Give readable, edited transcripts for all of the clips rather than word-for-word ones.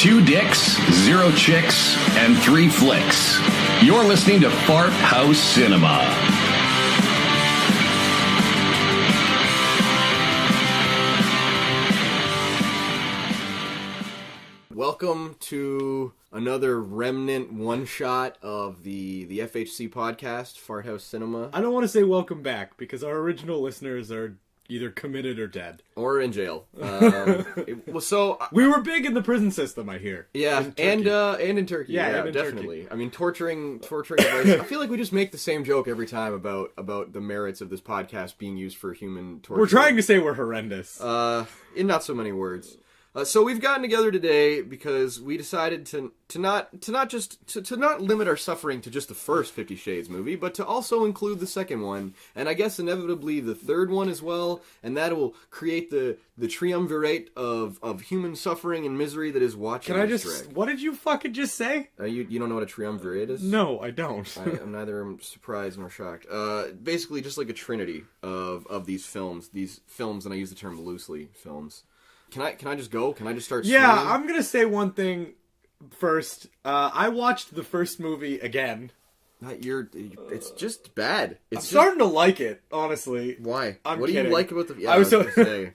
2 dicks, 0 chicks, and 3 flicks. You're listening to Fart House Cinema. Welcome to another remnant one-shot of the FHC podcast, Fart House Cinema. I don't want to say welcome back, because our original listeners are either committed or dead. Or in jail. We were big in the prison system, I hear. Yeah, and in Turkey. Yeah, definitely. Turkey. I mean, torturing I feel like we just make the same joke every time about the merits of this podcast being used for human torture. We're trying to say we're horrendous. In not so many words. So we've gotten together today because we decided to not limit our suffering to just the first 50 Shades movie, but to also include the second one, and I guess inevitably the third one as well, and that will create the triumvirate of human suffering and misery that is watching. What did you fucking just say? You don't know what a triumvirate is? No, I don't. I'm neither surprised nor shocked. Basically just like a trinity of these films, and I use the term loosely, films. Can I just go? Can I just start swinging? Yeah, I'm going to say one thing first. I watched the first movie again. It's just bad. I'm starting to like it, honestly. Why? What do you like about the... Yeah, I was gonna say.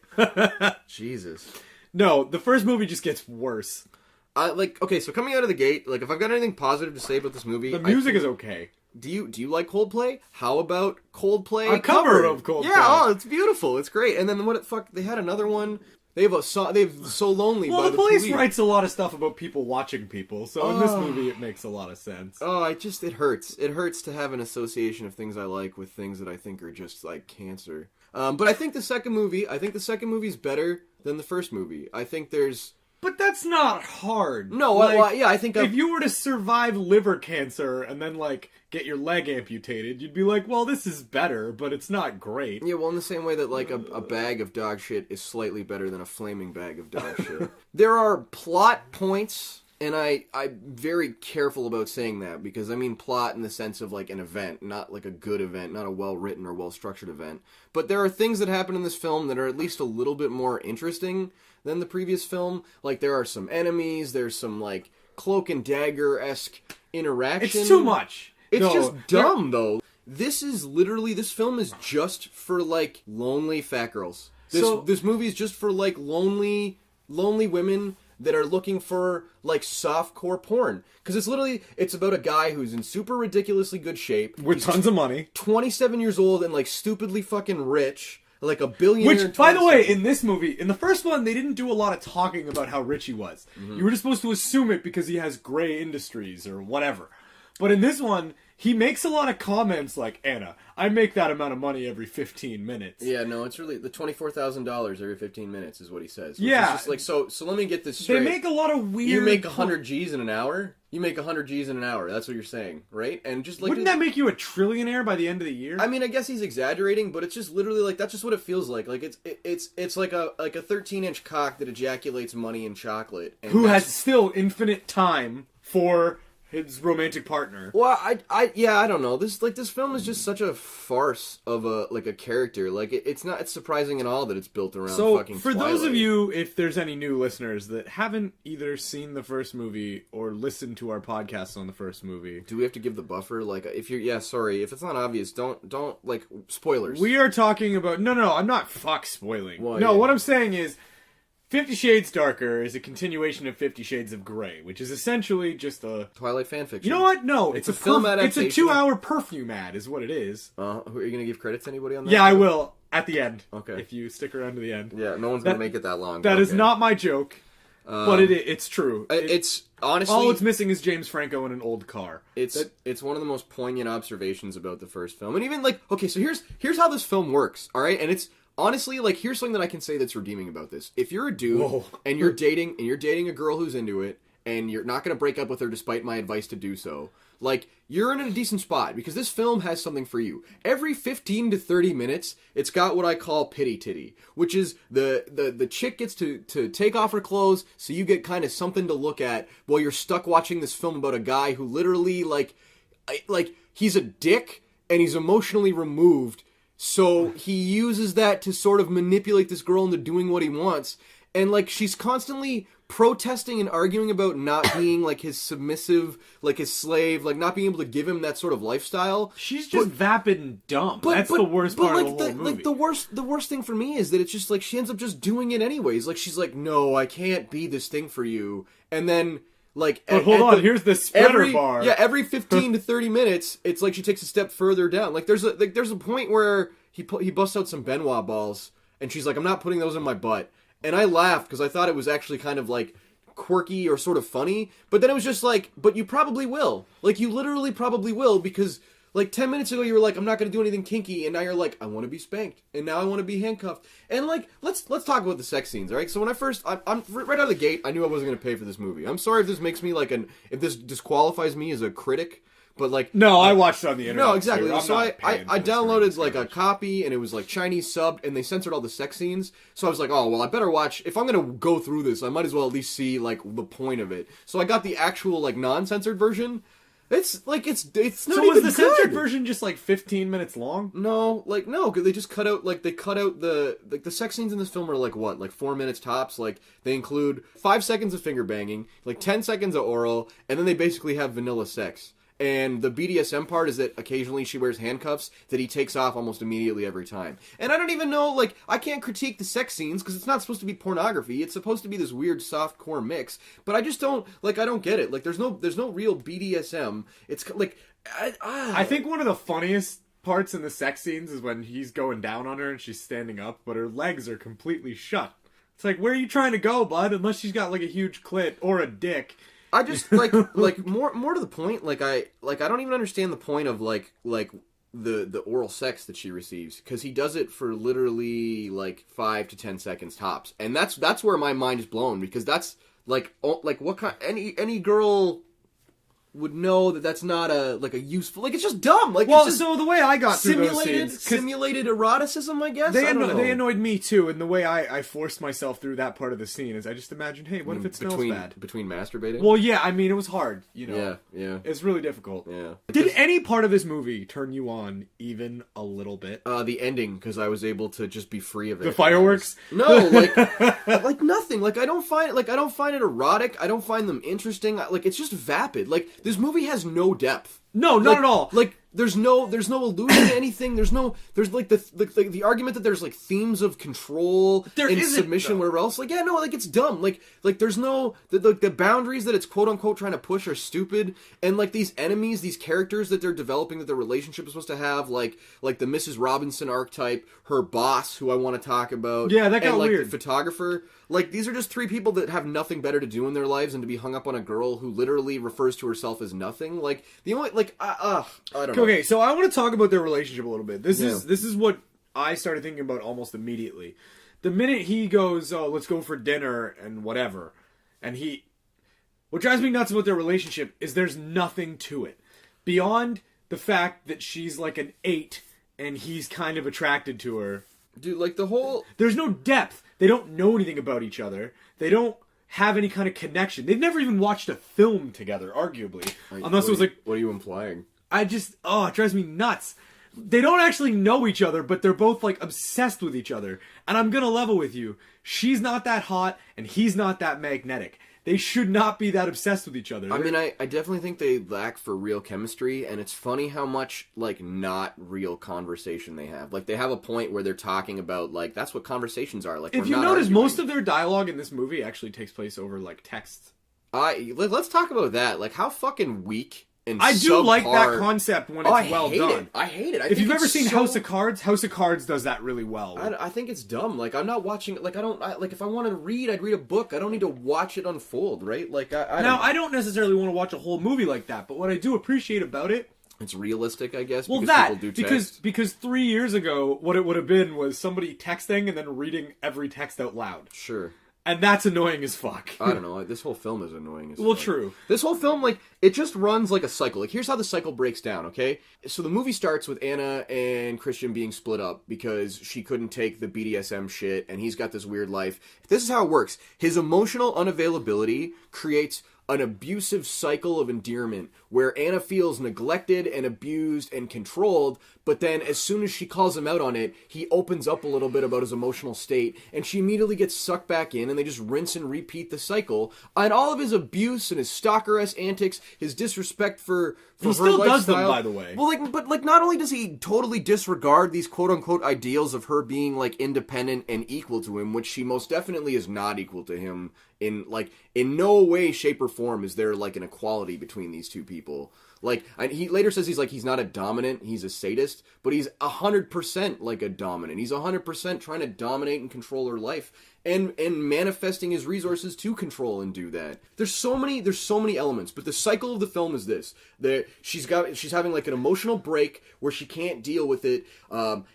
Jesus. No, the first movie just gets worse. Okay, so coming out of the gate, if I've got anything positive to say about this movie... The music is okay. Do you like Coldplay? How about Coldplay? A cover of Coldplay. Yeah, it's beautiful. It's great. And then they had another one... They have So Lonely by the Police. Writes a lot of stuff about people watching people, so in this movie it makes a lot of sense. Oh, it hurts. It hurts to have an association of things I like with things that I think are just like cancer. But I think the second movie is better than the first movie. I think there's... But that's not hard. No, I think... If you were to survive liver cancer and then, get your leg amputated, you'd be like, well, this is better, but it's not great. Yeah, well, in the same way that, a bag of dog shit is slightly better than a flaming bag of dog shit. There are plot points, and I'm very careful about saying that, because I mean plot in the sense of, an event, not, a good event, not a well-written or well-structured event. But there are things that happen in this film that are at least a little bit more interesting than the previous film. There are some enemies, there's some, cloak and dagger-esque interaction. It's too much. It's just dumb, though. This film is just for, lonely fat girls. This movie is just for, lonely women that are looking for, softcore porn. Because it's about a guy who's in super ridiculously good shape. With tons of money. 27 years old and, stupidly fucking rich. Like a billionaire. Which, by the way, in this movie, in the first one, they didn't do a lot of talking about how rich he was. Mm-hmm. You were just supposed to assume it because he has gray industries or whatever. But in this one, he makes a lot of comments like, Anna, I make that amount of money every 15 minutes. Yeah, no, it's really the $24,000 every 15 minutes is what he says. Yeah. Is just so let me get this straight. They make a lot of weird... You make 100 G's in an hour? You make 100 G's in an hour. That's what you're saying, right? And just Wouldn't that make you a trillionaire by the end of the year? I mean, I guess he's exaggerating, but it's just literally that's just what it feels like. It's like a 13-inch cock that ejaculates money and chocolate. And who has still infinite time for his romantic partner. Well, I don't know. This film is just such a farce of a character. It's surprising at all that it's built around fucking for Twilight. Those of you, if there's any new listeners that haven't either seen the first movie or listened to our podcast on the first movie, do we have to give the buffer? If it's not obvious, don't spoilers. We are talking about no, I'm not spoiling. Well, no, yeah. What I'm saying is 50 Shades Darker is a continuation of 50 Shades of Grey, which is essentially just a... Twilight fanfiction. You know what? No, it's a film adaptation. It's a 2-hour perfume ad, is what it is. Are you going to give credit to anybody on that? Yeah, I will. At the end. Okay. If you stick around to the end. Yeah, no one's going to make it that long. That is not my joke, but it's true. It's honestly... All it's missing is James Franco in an old car. It's one of the most poignant observations about the first film. And even, so here's how this film works, alright? And it's... Honestly, here's something that I can say that's redeeming about this. If you're a dude and you're dating a girl who's into it, and you're not going to break up with her despite my advice to do so, you're in a decent spot because this film has something for you. Every 15 to 30 minutes, it's got what I call pity titty, which is the chick gets to take off her clothes so you get kind of something to look at while you're stuck watching this film about a guy who literally he's a dick and he's emotionally removed. So he uses that to sort of manipulate this girl into doing what he wants. And, she's constantly protesting and arguing about not being like his submissive, like his slave, like not being able to give him that sort of lifestyle. She's just vapid and dumb. That's the worst part of the whole movie. Like the worst thing for me is that it's just like she ends up just doing it anyways. Like she's like, no, I can't be this thing for you, and then. Like, but hold on, here's the spreader bar. Yeah, every 15 to 30 minutes, it's like she takes a step further down. Like there's a point where he busts out some Benoit balls, and she's like, I'm not putting those in my butt. And I laughed because I thought it was actually kind of like quirky or sort of funny. But then it was just like, but you probably will. Like you literally probably will because like 10 minutes ago you were like, I'm not going to do anything kinky, and now you're like, I want to be spanked, and now I want to be handcuffed. And like, let's talk about the sex scenes, all right? So when I'm right out of the gate, I knew I wasn't going to pay for this movie. I'm sorry if this makes me like if this disqualifies me as a critic, but like, no, I watched it on the internet. No, exactly. So I downloaded like a copy, and it was like Chinese subbed, and they censored all the sex scenes. So I was like, oh well, I better watch. If I'm gonna go through this, I might as well at least see like the point of it. So I got the actual like non-censored version. It's like it's not so even was the good. censored version just like 15 minutes long? No, because they just cut out the sex scenes in this film are like what, like 4 minutes tops. Like they include 5 seconds of finger banging, like 10 seconds of oral, and then they basically have vanilla sex. And the BDSM part is that occasionally she wears handcuffs that he takes off almost immediately every time. And I don't even know, like, I can't critique the sex scenes because it's not supposed to be pornography. It's supposed to be this weird softcore mix. But I just don't, like, I don't get it. Like, there's no real BDSM. It's like, I think one of the funniest parts in the sex scenes is when he's going down on her and she's standing up, but her legs are completely shut. It's like, where are you trying to go, bud? Unless she's got, like, a huge clit or a dick. I just like more to the point. Like I don't even understand the point of like the oral sex that she receives because he does it for literally like 5 to 10 seconds tops, and that's where my mind is blown because that's like what kind any girl would know that that's not a useful, like it's just dumb. Like well, it's just so the way I got through those scenes, simulated eroticism, I guess. They annoyed me too, and the way I forced myself through that part of the scene is I just imagined, hey, what if it smells bad? Between masturbating? Well, yeah, I mean it was hard, you know. Yeah. It's really difficult. Yeah. Did any part of this movie turn you on even a little bit? The ending, because I was able to just be free of it. The fireworks? No, like nothing. Like I don't find it erotic. I don't find them interesting. Like it's just vapid. Like this movie has no depth. No, not at all. Like there's no allusion to anything. There's like the argument that there's like themes of control and submission wherever else. Like like it's dumb. Like there's no the boundaries that it's quote unquote trying to push are stupid. And like these enemies, these characters that they're developing that their relationship is supposed to have, like the Mrs. Robinson archetype, her boss who I want to talk about. Yeah, that got and, like, weird. The photographer. Like these are just three people that have nothing better to do in their lives than to be hung up on a girl who literally refers to herself as nothing. Like the only I don't know. Okay, so I want to talk about their relationship a little bit. This is what I started thinking about almost immediately. The minute he goes, "Oh, let's go for dinner and whatever," and what drives me nuts about their relationship is there's nothing to it beyond the fact that she's like an 8 and he's kind of attracted to her. Dude, like the whole... There's no depth. They don't know anything about each other. They don't have any kind of connection. They've never even watched a film together, arguably. Unless it was like... What are you implying? it drives me nuts. They don't actually know each other, but they're both, like, obsessed with each other. And I'm gonna level with you. She's not that hot, and he's not that magnetic. They should not be that obsessed with each other. I mean, I definitely think they lack for real chemistry, and it's funny how much, like, not real conversation they have. Like, they have a point where they're talking about, like, that's what conversations are. Like, if you notice, most of their dialogue in this movie actually takes place over, like, text. Let's talk about that. Like, how fucking weak and I do like that concept when it's well done. I hate it. If you've ever seen House of Cards does that really well. I think it's dumb. Like, I'm not watching... Like, if I wanted to read, I'd read a book. I don't need to watch it unfold, right? Like, I don't necessarily want to watch a whole movie like that, but what I do appreciate about it... It's realistic, I guess, well, because people do text. Because 3 years ago, what it would have been was somebody texting and then reading every text out loud. Sure. And that's annoying as fuck. I don't know. This whole film is annoying as fuck. Well, true. This whole film, like, it just runs like a cycle. Like, here's how the cycle breaks down, okay? So the movie starts with Anna and Christian being split up because she couldn't take the BDSM shit, and he's got this weird life. This is how it works. His emotional unavailability creates an abusive cycle of endearment where Anna feels neglected and abused and controlled but then as soon as she calls him out on it, he opens up a little bit about his emotional state, and she immediately gets sucked back in, and they just rinse and repeat the cycle. And all of his abuse and his stalker-esque antics, his disrespect for he her still lifestyle, does them, by the way. Well, but not only does he totally disregard these quote-unquote ideals of her being, like, independent and equal to him, which she most definitely is not equal to him in no way, shape, or form is there, like, an equality between these two people. Like, he later says he's not a dominant, he's a sadist, but he's 100% like a dominant. He's 100% trying to dominate and control her life, and manifesting his resources to control and do that. There's so many elements, but the cycle of the film is this: that she's having like an emotional break where she can't deal with it.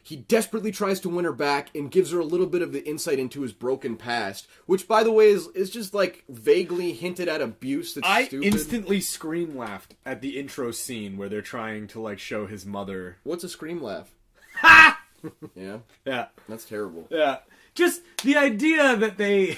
He desperately tries to win her back and gives her a little bit of the insight into his broken past, which, by the way, is just like vaguely hinted at abuse. That's stupid. I instantly scream laughed at the intro scene where they're trying to like show his mother. What's a scream laugh? Ha! Yeah, that's terrible. Yeah. Just the idea that they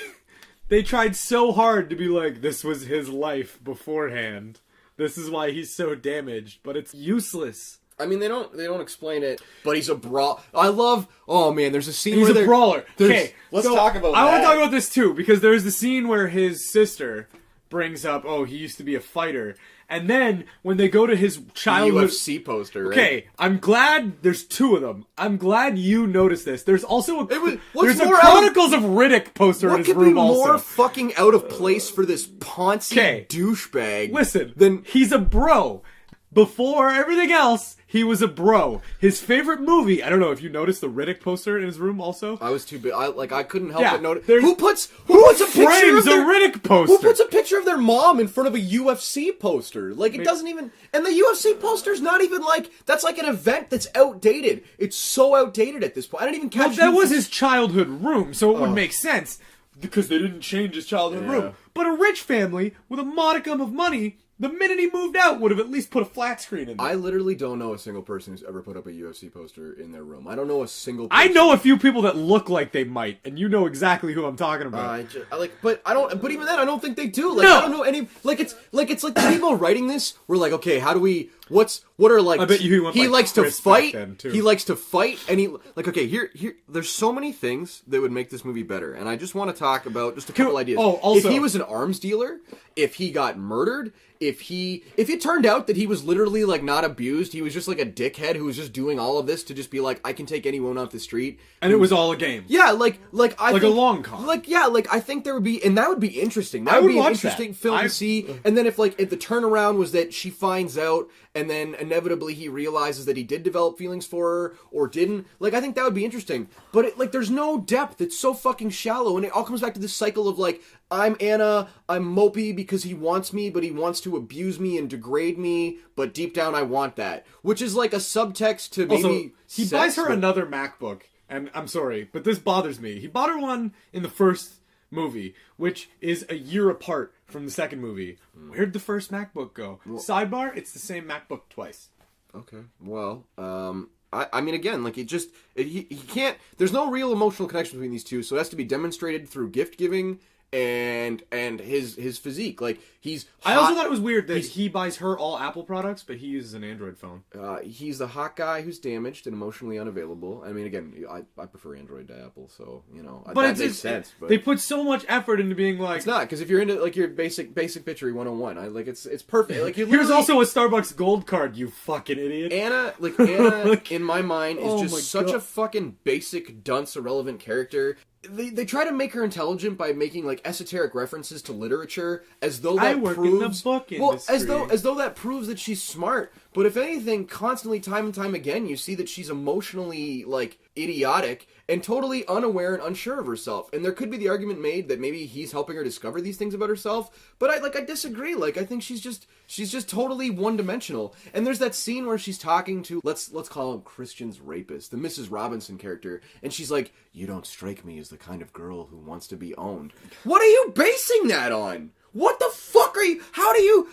tried so hard to be like, this was his life beforehand. This is why he's so damaged, but it's useless. I mean, they don't explain it, but he's a brawl. Oh man, there's a scene he's where a brawler. Okay, let's talk about that. I want to talk about this too, because there's the scene where his sister brings up, oh, he used to be a fighter. And then, when they go to his childhood... UFC poster, right? Okay, I'm glad there's two of them. I'm glad you noticed this. There's also a... There's a more Chronicles of Riddick poster in his room also. What could be more fucking out of place for this poncy douchebag? Listen, he's a bro. Before everything else, he was a bro. His favorite movie... I don't know if you noticed the Riddick poster in his room also. I was too big. I couldn't help but notice. Who puts a picture of their Riddick poster? Who puts a picture of their mom in front of a UFC poster? Like, it doesn't even... And the UFC poster's not even like... That's like an event that's outdated. It's so outdated at this point. I didn't even catch... Well, that was his childhood room, so it would make sense. Because they didn't change his childhood room. But a rich family with a modicum of money... The minute he moved out, would have at least put a flat screen in there. I literally don't know a single person who's ever put up a UFC poster in their room. I don't know a single person. I know a few people that look like they might, and you know exactly who I'm talking about. But even then, I don't think they do. Like, no! I don't know any. It's like the people writing this were like, okay, how do we? What are like? I bet you he likes to Chris fight. Then too. He likes to fight, and he like okay. Here. There's so many things that would make this movie better, and I just want to talk about just a couple ideas. Oh, also, if he was an arms dealer, if he got murdered. If it turned out that he was literally like not abused, he was just like a dickhead who was just doing all of this to just be like, I can take anyone off the street, and it was all a game. Yeah, like I think, a long con. I think there would be, and that would be interesting. That would be an interesting film to see. And then if the turnaround was that she finds out, and then inevitably he realizes that he did develop feelings for her or didn't. Like, I think that would be interesting. But there's no depth. It's so fucking shallow, and it all comes back to this cycle of like, I'm Anna, I'm mopey because he wants me, but he wants to abuse me and degrade me, but deep down I want that. Which is like a subtext to maybe also, he buys her another MacBook, and I'm sorry, but this bothers me. He bought her one in the first movie, which is a year apart from the second movie. Where'd the first MacBook go? Well, sidebar, it's the same MacBook twice. Okay, well, I mean, again, like, he can't, there's no real emotional connection between these two, so it has to be demonstrated through gift giving and his physique. Like, he's hot. I also thought it was weird that he buys her all Apple products, but he uses an Android phone. He's the hot guy who's damaged and emotionally unavailable. I mean, again, I prefer Android to Apple, so, you know, that makes sense. But they put so much effort into being like... It's not, because if you're into, like, your basic bitchery 101, it's perfect. Like, here's also a Starbucks Gold card, you fucking idiot. Anna, in my mind, is just such a fucking basic, dunce, irrelevant character. They try to make her intelligent by making like esoteric references to literature, as though that proves as though that proves that she's smart. But if anything, constantly, time and time again, you see that she's emotionally like idiotic and totally unaware and unsure of herself. And there could be the argument made that maybe he's helping her discover these things about herself. But I disagree. Like, I think she's just totally one-dimensional. And there's that scene where she's talking to, let's call him Christian's rapist, the Mrs. Robinson character. And she's like, you don't strike me as the kind of girl who wants to be owned. What are you basing that on? What the fuck are you,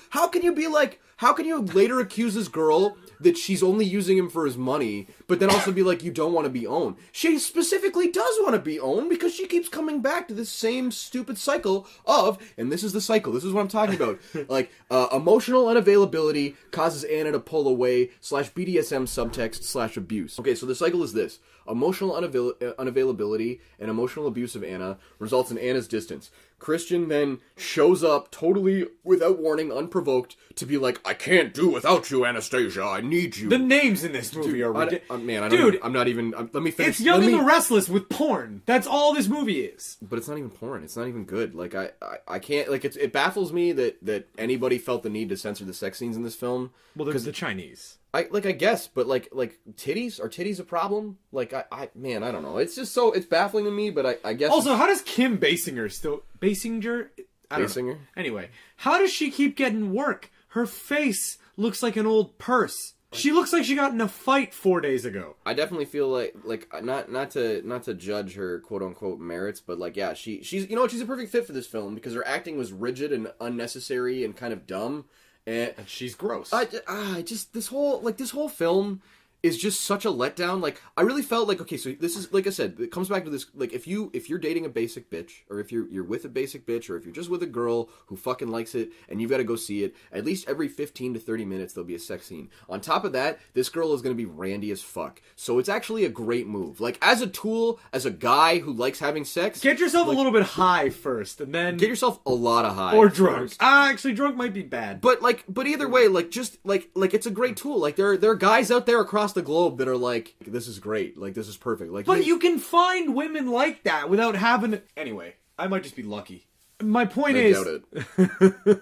how can you later accuse this girl that she's only using him for his money, but then also be like, you don't want to be owned. She specifically does want to be owned because she keeps coming back to this same stupid cycle of, and this is the cycle, this is what I'm talking about, like, emotional unavailability causes Anna to pull away / BDSM subtext / abuse. Okay, so the cycle is this. Emotional unavailability and emotional abuse of Anna results in Anna's distance. Christian then shows up totally without warning, unprovoked, to be like, I can't do without you, Anastasia. I need you. The names in this movie are ridiculous. Man, I'm not even... let me finish. It's Young and the Restless with porn. That's all this movie is. But it's not even porn. It's not even good. Like, I can't... Like, it baffles me that anybody felt the need to censor the sex scenes in this film. Well, because the Chinese. I guess, but like titties? Are titties a problem? Like, I don't know. It's just so... It's baffling to me, but I guess... Also, how does Kim Basinger still... Basinger? Basinger? Anyway, how does she keep getting work? Her face looks like an old purse. She looks like she got in a fight 4 days ago. I definitely feel like not to judge her quote unquote merits, but like, yeah, she's you know what, she's a perfect fit for this film because her acting was rigid and unnecessary and kind of dumb, and she's gross. This whole film is just such a letdown. Like, I really felt like, okay, so this is, like I said, it comes back to this, like, if you're dating a basic bitch, or if you're with a basic bitch, or if you're just with a girl who fucking likes it, and you've got to go see it, at least every 15 to 30 minutes there'll be a sex scene. On top of that, this girl is going to be randy as fuck. So it's actually a great move. Like, as a tool, as a guy who likes having sex... Get yourself a little bit high first, and then... Get yourself a lot of high. Or drunk. Actually, drunk might be bad. But either way, like, just, like it's a great tool. Like, there are guys out there across the globe that are like, this is great, like, this is perfect. Like, but you can find women like that without having it. Anyway, I might just be lucky. My point is... I doubt it.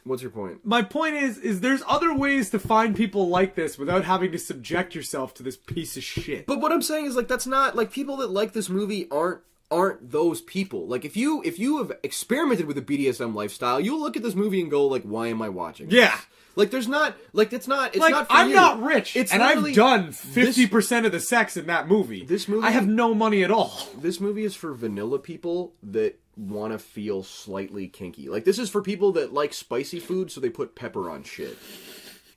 What's your point? My point is there's other ways to find people like this without having to subject yourself to this piece of shit. But what I'm saying is, like, that's not, like, people that like this movie aren't those people. Like, if you have experimented with the BDSM lifestyle, you'll look at this movie and go, like, why am I watching this? Yeah. Like, there's not, like, it's not for I'm you. not rich, it's and I've done 50% of the sex in that movie. This movie... I have no money at all. This movie is for vanilla people that want to feel slightly kinky. Like, this is for people that like spicy food, so they put pepper on shit.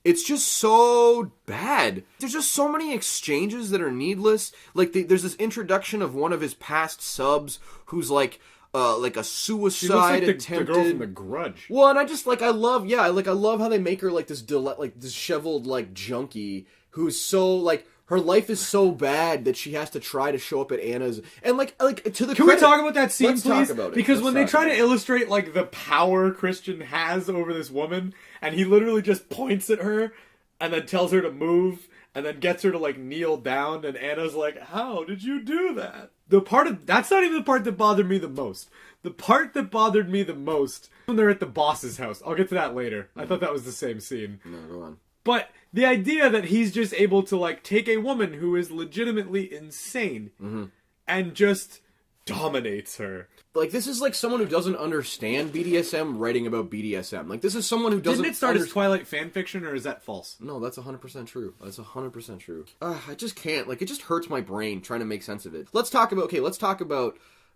It's just so bad. There's just so many exchanges that are needless. Like, there's this introduction of one of his past subs who's like a suicide attempted. The girl from The Grudge. Well, and I just, like, I love how they make her like this disheveled, like, junkie who's so, like, her life is so bad that she has to try to show up at Anna's, and like to the. Can we talk about that scene, Let's please? Talk about it. Because Let's when they try to illustrate, like, the power Christian has over this woman, and he literally just points at her and then tells her to move, and then gets her to, like, kneel down, and Anna's like, how did you do that? That's not even the part that bothered me the most. The part that bothered me the most, when they're at the boss's house. I'll get to that later. I thought that was the same scene. No, go on. But the idea that he's just able to, like, take a woman who is legitimately insane and just dominates her. Like, this is like someone who doesn't understand BDSM writing about BDSM. Like, this is someone who doesn't... Didn't it start as Twilight fanfiction, or is that false? No, that's 100% true. That's 100% true. I just can't. Like, it just hurts my brain trying to make sense of it. Let's talk about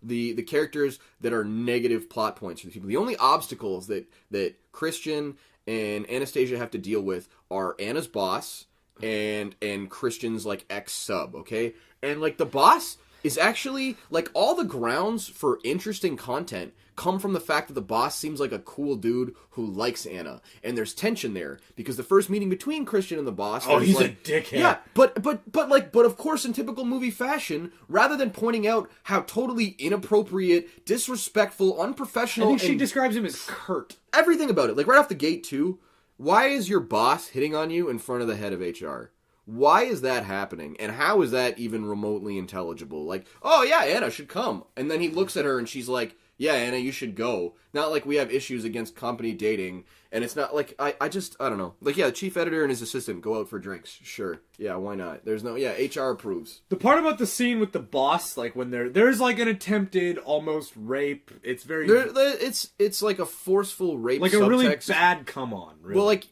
the characters that are negative plot points for the people. The only obstacles that Christian and Anastasia have to deal with are Anna's boss and Christian's, like, ex-sub, okay? And, like, the boss is actually, like, all the grounds for interesting content come from the fact that the boss seems like a cool dude who likes Anna. And there's tension there, because the first meeting between Christian and the boss... Oh, he's like, a dickhead. Yeah, but of course, in typical movie fashion, rather than pointing out how totally inappropriate, disrespectful, unprofessional... I think she describes him as curt. Everything about it. Like, right off the gate, too. Why is your boss hitting on you in front of the head of HR? Why is that happening? And how is that even remotely intelligible? Like, oh yeah, Anna should come. And then he looks at her and she's like, yeah, Anna, you should go. Not like we have issues against company dating. And it's not like, I don't know. Like, yeah, the chief editor and his assistant go out for drinks. Sure. Yeah, why not? There's no, yeah, HR approves. The part about the scene with the boss, like, when there's like an attempted almost rape. It's very... It's like a forceful rape like subtext. A really bad come on. Really. Well, like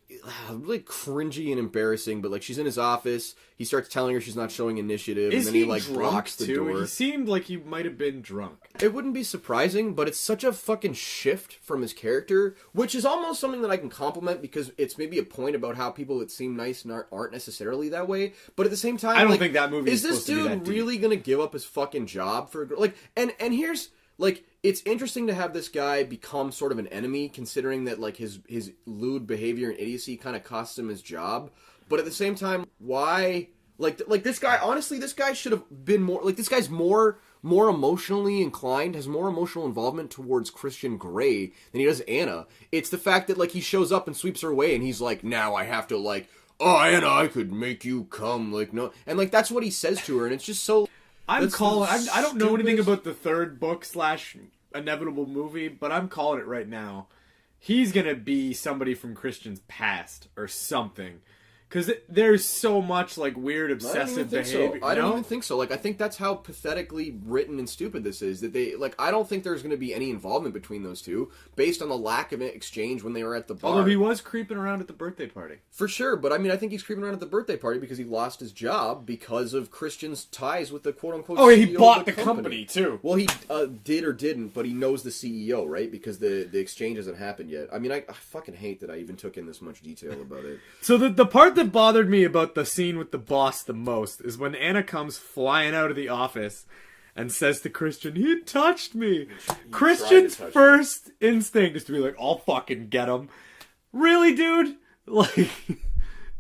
really cringy and embarrassing, but like she's in his office, he starts telling her she's not showing initiative, and then he he like drunk blocks the door. He seemed like he might have been drunk. It wouldn't be surprising, but it's such a fucking shift from his character, which is almost something that I can compliment because it's maybe a point about how people that seem nice aren't necessarily that way. But at the same time, I don't think that movie is this dude really gonna give up his fucking job for a girl? Like, and here's like, it's interesting to have this guy become sort of an enemy, considering that like his lewd behavior and idiocy kind of costs him his job. But at the same time, why? Like this guy, honestly, this guy should have been more, like, this guy's more emotionally inclined, has more emotional involvement towards Christian Grey than he does Anna. It's the fact that, like, he shows up and sweeps her away, and he's like, now I have to, like, oh, Anna, I could make you come, like, no. And, like, that's what he says to her, and it's just so... I don't know anything about the third book / inevitable movie, but I'm calling it right now. He's gonna be somebody from Christian's past, or something. Because there's so much, like, weird, obsessive behavior. I don't even think so. Like, I think that's how pathetically written and stupid this is. That they, like, I don't think there's going to be any involvement between those two, based on the lack of exchange when they were at the bar. Although he was creeping around at the birthday party. For sure, but I mean, I think he's creeping around at the birthday party because he lost his job because of Christian's ties with the quote-unquote CEO CEO he bought of the company, too. Well, he did or didn't, but he knows the CEO, right? Because the exchange hasn't happened yet. I mean, I fucking hate that I even took in this much detail about it. So the part that bothered me about the scene with the boss the most is when Anna comes flying out of the office and says to Christian, he touched me. Christian's first instinct is to be like, I'll fucking get him. Really, dude? Like,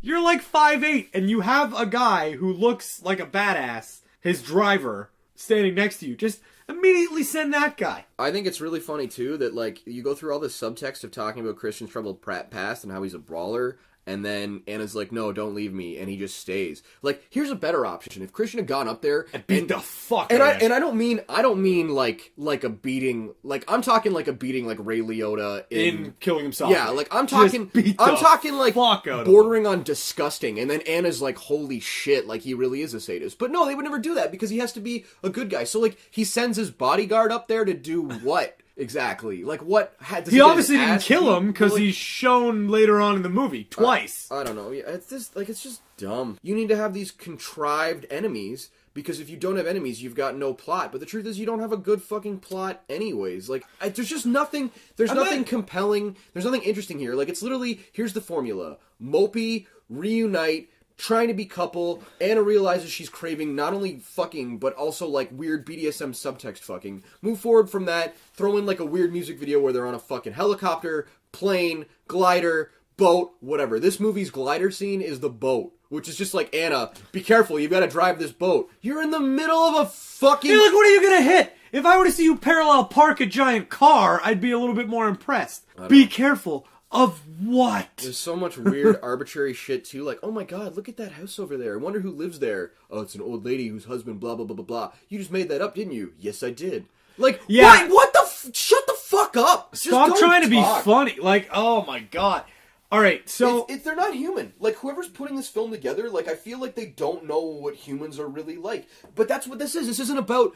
you're like 5'8", and you have a guy who looks like a badass, his driver, standing next to you. Just immediately send that guy. I think it's really funny, too, that, like, you go through all this subtext of talking about Christian's troubled past and how he's a brawler, and then Anna's like, no, don't leave me, and he just stays. Like, here's a better option. If Christian had gone up there and beat the fuck out of him. And I don't mean like a beating, like, I'm talking like a beating like Ray Liotta in Killing Himself. Yeah, like, I'm talking like bordering on disgusting, and then Anna's like, holy shit, like, he really is a sadist. But no, they would never do that because he has to be a good guy. So, like, he sends his bodyguard up there to do what? Exactly. Like, what? He obviously didn't kill him because he's shown later on in the movie twice. I don't know. Yeah, it's just dumb. You need to have these contrived enemies because if you don't have enemies, you've got no plot. But the truth is, you don't have a good fucking plot, anyways. Like, there's just nothing. There's nothing compelling. There's nothing interesting here. Like, it's literally, here's the formula: Mopey, reunite, trying to be couple. Anna realizes she's craving not only fucking, but also, like, weird BDSM subtext fucking. Move forward from that, throw in, like, a weird music video where they're on a fucking helicopter, plane, glider, boat, whatever. This movie's glider scene is the boat, which is just like, Anna, be careful, you've got to drive this boat. You're in the middle of a fucking... You're like, what are you gonna hit? If I were to see you parallel park a giant car, I'd be a little bit more impressed. Be careful. Of what? There's so much weird, arbitrary shit, too. Like, oh my god, look at that house over there. I wonder who lives there. Oh, it's an old lady whose husband blah, blah, blah, blah, blah. You just made that up, didn't you? Yes, I did. Like, yeah. What the shut the fuck up. Stop trying to be funny. Like, oh my god. Alright, so... they're not human. Like, whoever's putting this film together, like, I feel like they don't know what humans are really like. But that's what this is. This isn't about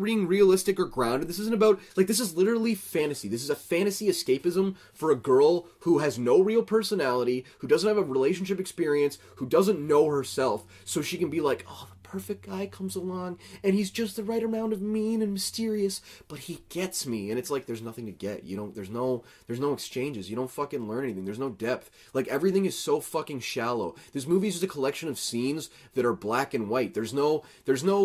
being realistic or grounded. This isn't about... Like, this is literally fantasy. This is a fantasy escapism for a girl who has no real personality, who doesn't have a relationship experience, who doesn't know herself, so she can be like, oh, the perfect guy comes along, and he's just the right amount of mean and mysterious, but he gets me. And it's like, there's nothing to get. There's no exchanges. You don't fucking learn anything. There's no depth. Like, everything is so fucking shallow. This movie is just a collection of scenes that are black and white. There's no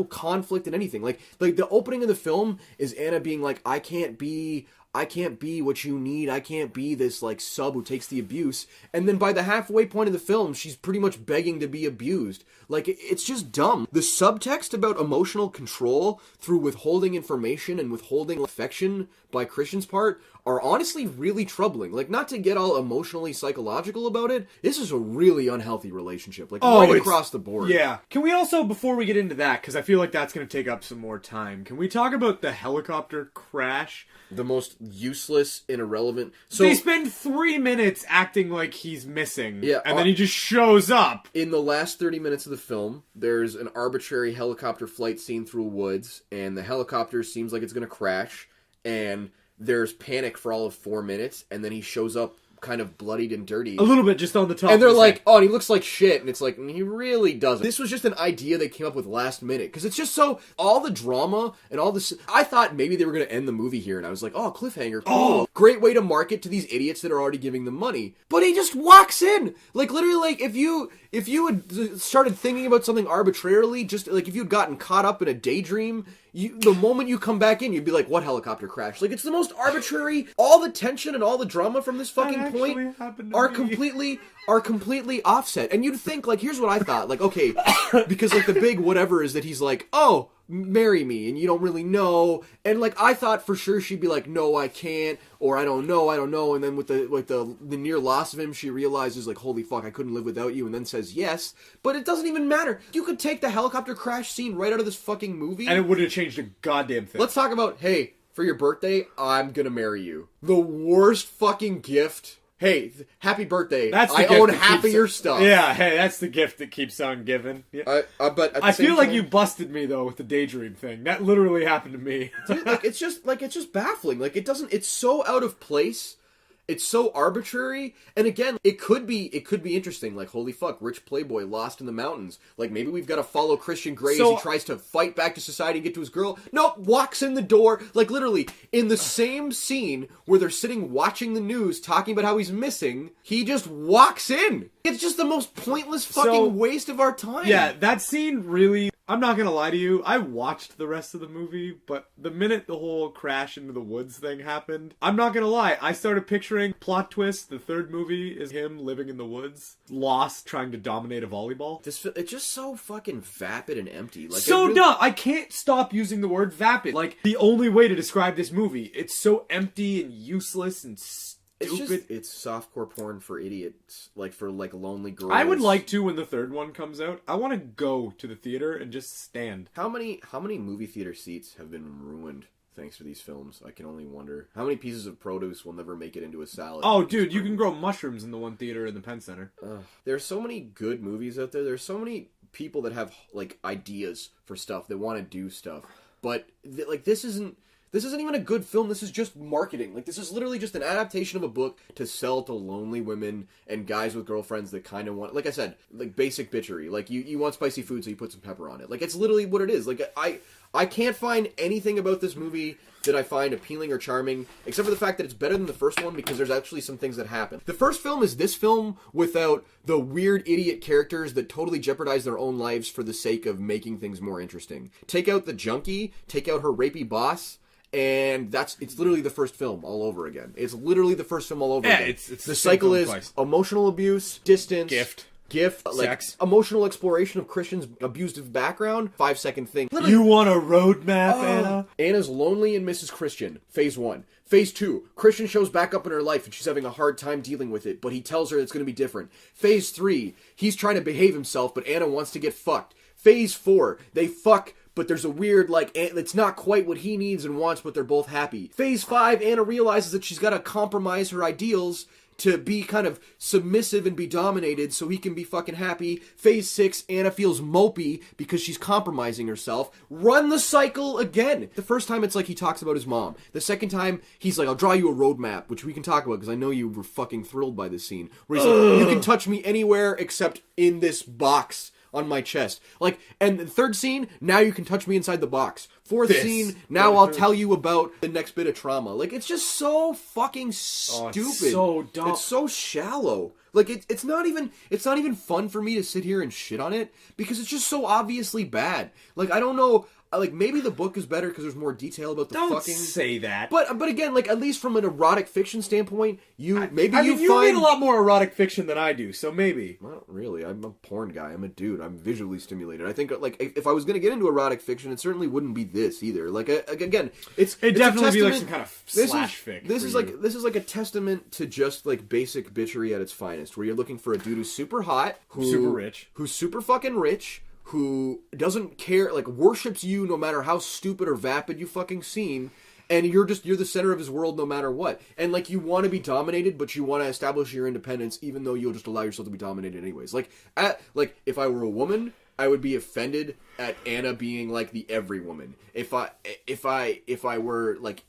conflict in anything. Like the opening of the film is Anna being like, I can't be what you need. I can't be this, like, sub who takes the abuse. And then by the halfway point of the film, she's pretty much begging to be abused. Like, it's just dumb. The subtext about emotional control through withholding information and withholding affection by Christian's part are honestly really troubling. Like, not to get all emotionally psychological about it, this is a really unhealthy relationship. Like, right across the board. Yeah. Can we also, before we get into that, because I feel like that's going to take up some more time, can we talk about the helicopter crash? The most useless and irrelevant... So they spend 3 minutes acting like he's missing, yeah, and then he just shows up. In the last 30 minutes of the film, there's an arbitrary helicopter flight scene through woods, and the helicopter seems like it's going to crash, and there's panic for all of 4 minutes, and then he shows up kind of bloodied and dirty. A little bit, just on the top. And they're like, oh, and he looks like shit. And it's like, he really doesn't. This was just an idea they came up with last minute. Because it's just so, all the drama and all this, I thought maybe they were going to end the movie here. And I was like, oh, cliffhanger, cool. Oh. Great way to market to these idiots that are already giving them money. But he just walks in. Like, literally, like, if you had started thinking about something arbitrarily, just, like, if you'd gotten caught up in a daydream, the moment you come back in, you'd be like, what helicopter crash? Like, it's the most arbitrary, all the tension and all the drama from this fucking point are completely offset. And you'd think, like, here's what I thought, like, okay, because, like, the big whatever is that he's like, oh, marry me, and you don't really know, and, like, I thought for sure she'd be like, no, I can't, or I don't know, and then with the near loss of him, she realizes, like, holy fuck, I couldn't live without you, and then says yes, but it doesn't even matter. You could take the helicopter crash scene right out of this fucking movie, and it wouldn't have changed a goddamn thing. Let's talk about, hey, for your birthday, I'm gonna marry you. The worst fucking gift. Hey, happy birthday. I own half of your stuff. Yeah, hey, that's the gift that keeps on giving. Yeah. But I feel like you busted me, though, with the daydream thing. That literally happened to me. Dude, like, it's just baffling. Like, it's so out of place. It's so arbitrary, and again, it could be interesting. Like, holy fuck, rich playboy lost in the mountains. Like, maybe we've got to follow Christian Grey as he tries to fight back to society and get to his girl. Nope, walks in the door. Like, literally, in the same scene where they're sitting watching the news, talking about how he's missing, he just walks in. It's just the most pointless fucking waste of our time. Yeah, that scene really... I'm not gonna lie to you, I watched the rest of the movie, but the minute the whole crash into the woods thing happened, I'm not gonna lie, I started picturing plot twist, the third movie is him living in the woods, lost, trying to dominate a volleyball. It's just so fucking vapid and empty. Like, so dumb! I can't stop using the word vapid. Like, the only way to describe this movie. It's so empty and useless and stupid. It's softcore porn for idiots, like for like lonely girls. I would like to when the third one comes out. I want to go to the theater and just stand. How many movie theater seats have been ruined thanks to these films? I can only wonder. How many pieces of produce will never make it into a salad? Oh, dude, you can grow mushrooms in the one theater in the Penn Center. There's so many good movies out there. There's so many people that have like ideas for stuff, that want to do stuff, but like this isn't even a good film. This is just marketing. Like, this is literally just an adaptation of a book to sell to lonely women and guys with girlfriends that kind of want, like I said, like basic bitchery. Like, you want spicy food, so you put some pepper on it. Like, it's literally what it is. Like, I can't find anything about this movie that I find appealing or charming, except for the fact that it's better than the first one because there's actually some things that happen. The first film is this film without the weird idiot characters that totally jeopardize their own lives for the sake of making things more interesting. Take out the junkie, take out her rapey boss, and it's literally the first film all over again. It's literally the first film all over again. It's the cycle is twice. Emotional abuse, distance, gift, like sex, emotional exploration of Christian's abusive background, 5-second thing. Literally, you want a roadmap, Anna? Anna's lonely and misses Christian. Phase 1. Phase 2. Christian shows back up in her life and she's having a hard time dealing with it, but he tells her it's going to be different. Phase 3. He's trying to behave himself, but Anna wants to get fucked. Phase 4. They fuck, but there's a weird, like, it's not quite what he needs and wants, but they're both happy. Phase 5, Anna realizes that she's got to compromise her ideals to be kind of submissive and be dominated so he can be fucking happy. Phase 6, Anna feels mopey because she's compromising herself. Run the cycle again. The first time it's like he talks about his mom. The second time he's like, I'll draw you a roadmap, which we can talk about because I know you were fucking thrilled by this scene. Where he's like, you can touch me anywhere except in this box on my chest. Like, and the third scene, now you can touch me inside the box. Fourth scene, now I'll tell you about the next bit of trauma. Like, it's just so fucking stupid. It's so dumb. It's so shallow. Like, it's not even fun for me to sit here and shit on it because it's just so obviously bad. Like, I don't know. Like, maybe the book is better because there's more detail about the fucking... Don't say that. But again, like, at least from an erotic fiction standpoint, you find... you read a lot more erotic fiction than I do, so maybe. Not really. I'm a porn guy. I'm a dude. I'm visually stimulated. I think, like, if I was going to get into erotic fiction, it certainly wouldn't be this either. Like, again, it's definitely be like some kind of slash fic. This is like a testament to just, like, basic bitchery at its finest, where you're looking for a dude who's super hot, super rich, who's super fucking rich, who doesn't care, like, worships you no matter how stupid or vapid you fucking seem, and you're the center of his world no matter what. And, like, you want to be dominated, but you want to establish your independence even though you'll just allow yourself to be dominated anyways. Like, if I were a woman, I would be offended at Anna being, like, the every woman. If I were, like,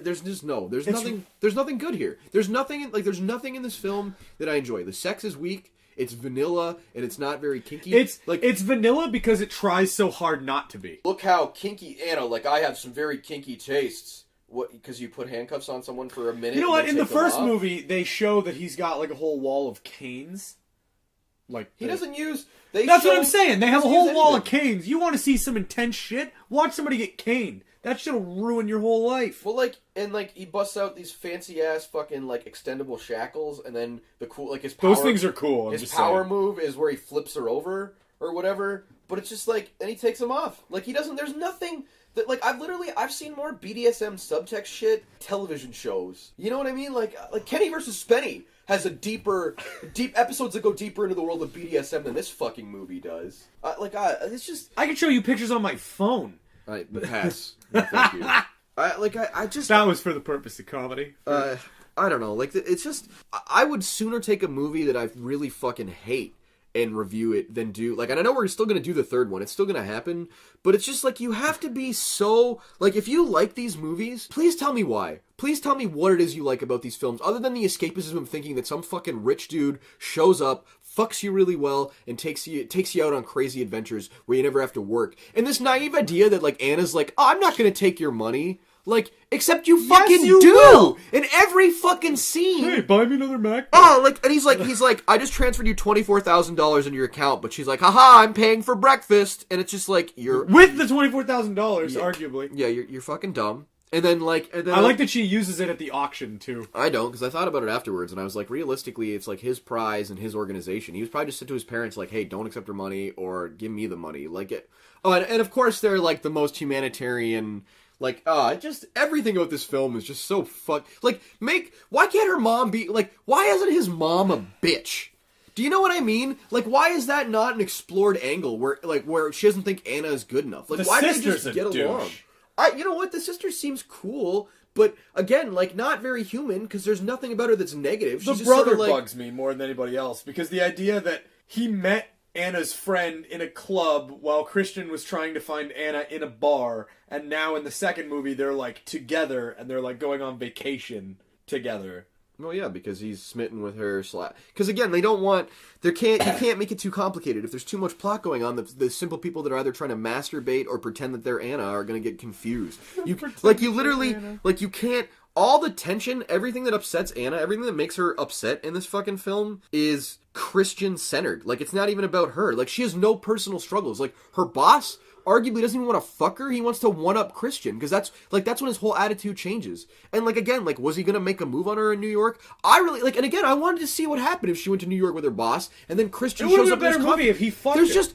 there's nothing good here. There's nothing in this film that I enjoy. The sex is weak. It's vanilla, and it's not very kinky. It's vanilla because it tries so hard not to be. Look how kinky, Anna, like, I have some very kinky tastes. What, because you put handcuffs on someone for a minute? You know what? In the first movie, they show that he's got, like, a whole wall of canes. Like, he doesn't use... That's what I'm saying. They have a whole wall of canes. You want to see some intense shit? Watch somebody get caned. That shit'll ruin your whole life. Well, like, and, like, he busts out these fancy-ass fucking, like, extendable shackles, and then the cool, like, his power... Those things are cool, his power move is where he flips her over, or whatever, but it's just, like, and he takes them off. Like, he doesn't, there's nothing... That, like, I've seen more BDSM subtext shit television shows. You know what I mean? Like Kenny versus Spenny has deep episodes that go deeper into the world of BDSM than this fucking movie does. It's just... I can show you pictures on my phone. Pass. No, thank you. I just... That was for the purpose of comedy. I don't know. Like, it's just... I would sooner take a movie that I really fucking hate and review it than do... Like, and I know we're still going to do the third one. It's still going to happen. But it's just, like, you have to be so... Like, if you like these movies, please tell me why. Please tell me what it is you like about these films, other than the escapism of thinking that some fucking rich dude shows up, fucks you really well, and takes you out on crazy adventures where you never have to work. And this naive idea that, like, Anna's like, oh, I'm not going to take your money. Like, except you fucking do! Will. In every fucking scene! Hey, buy me another Mac. Oh, like, and he's like, I just transferred you $24,000 in your account, but she's like, haha, I'm paying for breakfast, and it's just like, you're... With the $24,000, arguably. Yeah, you're fucking dumb. And then, I like that she uses it at the auction, too. I don't, because I thought about it afterwards, and I was like, realistically, it's like his prize and his organization. He was probably just said to his parents, like, hey, don't accept her money, or give me the money. Like, and of course, they're, like, the most humanitarian... Like, just everything about this film is just so like, why can't her mom be, like, why isn't his mom a bitch? Do you know what I mean? Like, why is that not an explored angle where she doesn't think Anna is good enough? Like, why do they just get along? You know what? The sister seems cool, but again, like, not very human, because there's nothing about her that's negative. The brother bugs me more than anybody else, because the idea that he met Anna's friend in a club while Christian was trying to find Anna in a bar, and now in the second movie they're like together and they're like going on vacation together. Well, yeah, because he's smitten with her. Because again, you can't make it too complicated. If there's too much plot going on, the simple people that are either trying to masturbate or pretend that they're Anna are going to get confused. You can't. All the tension, everything that upsets Anna, everything that makes her upset in this fucking film is Christian-centered. Like, it's not even about her. Like, she has no personal struggles. Like, her boss arguably doesn't even want to fuck her. He wants to one-up Christian, because that's when his whole attitude changes. And, like, again, like, was he going to make a move on her in New York? And again, I wanted to see what happened if she went to New York with her boss, and then Christian shows up in his movie if he fucked There's her. just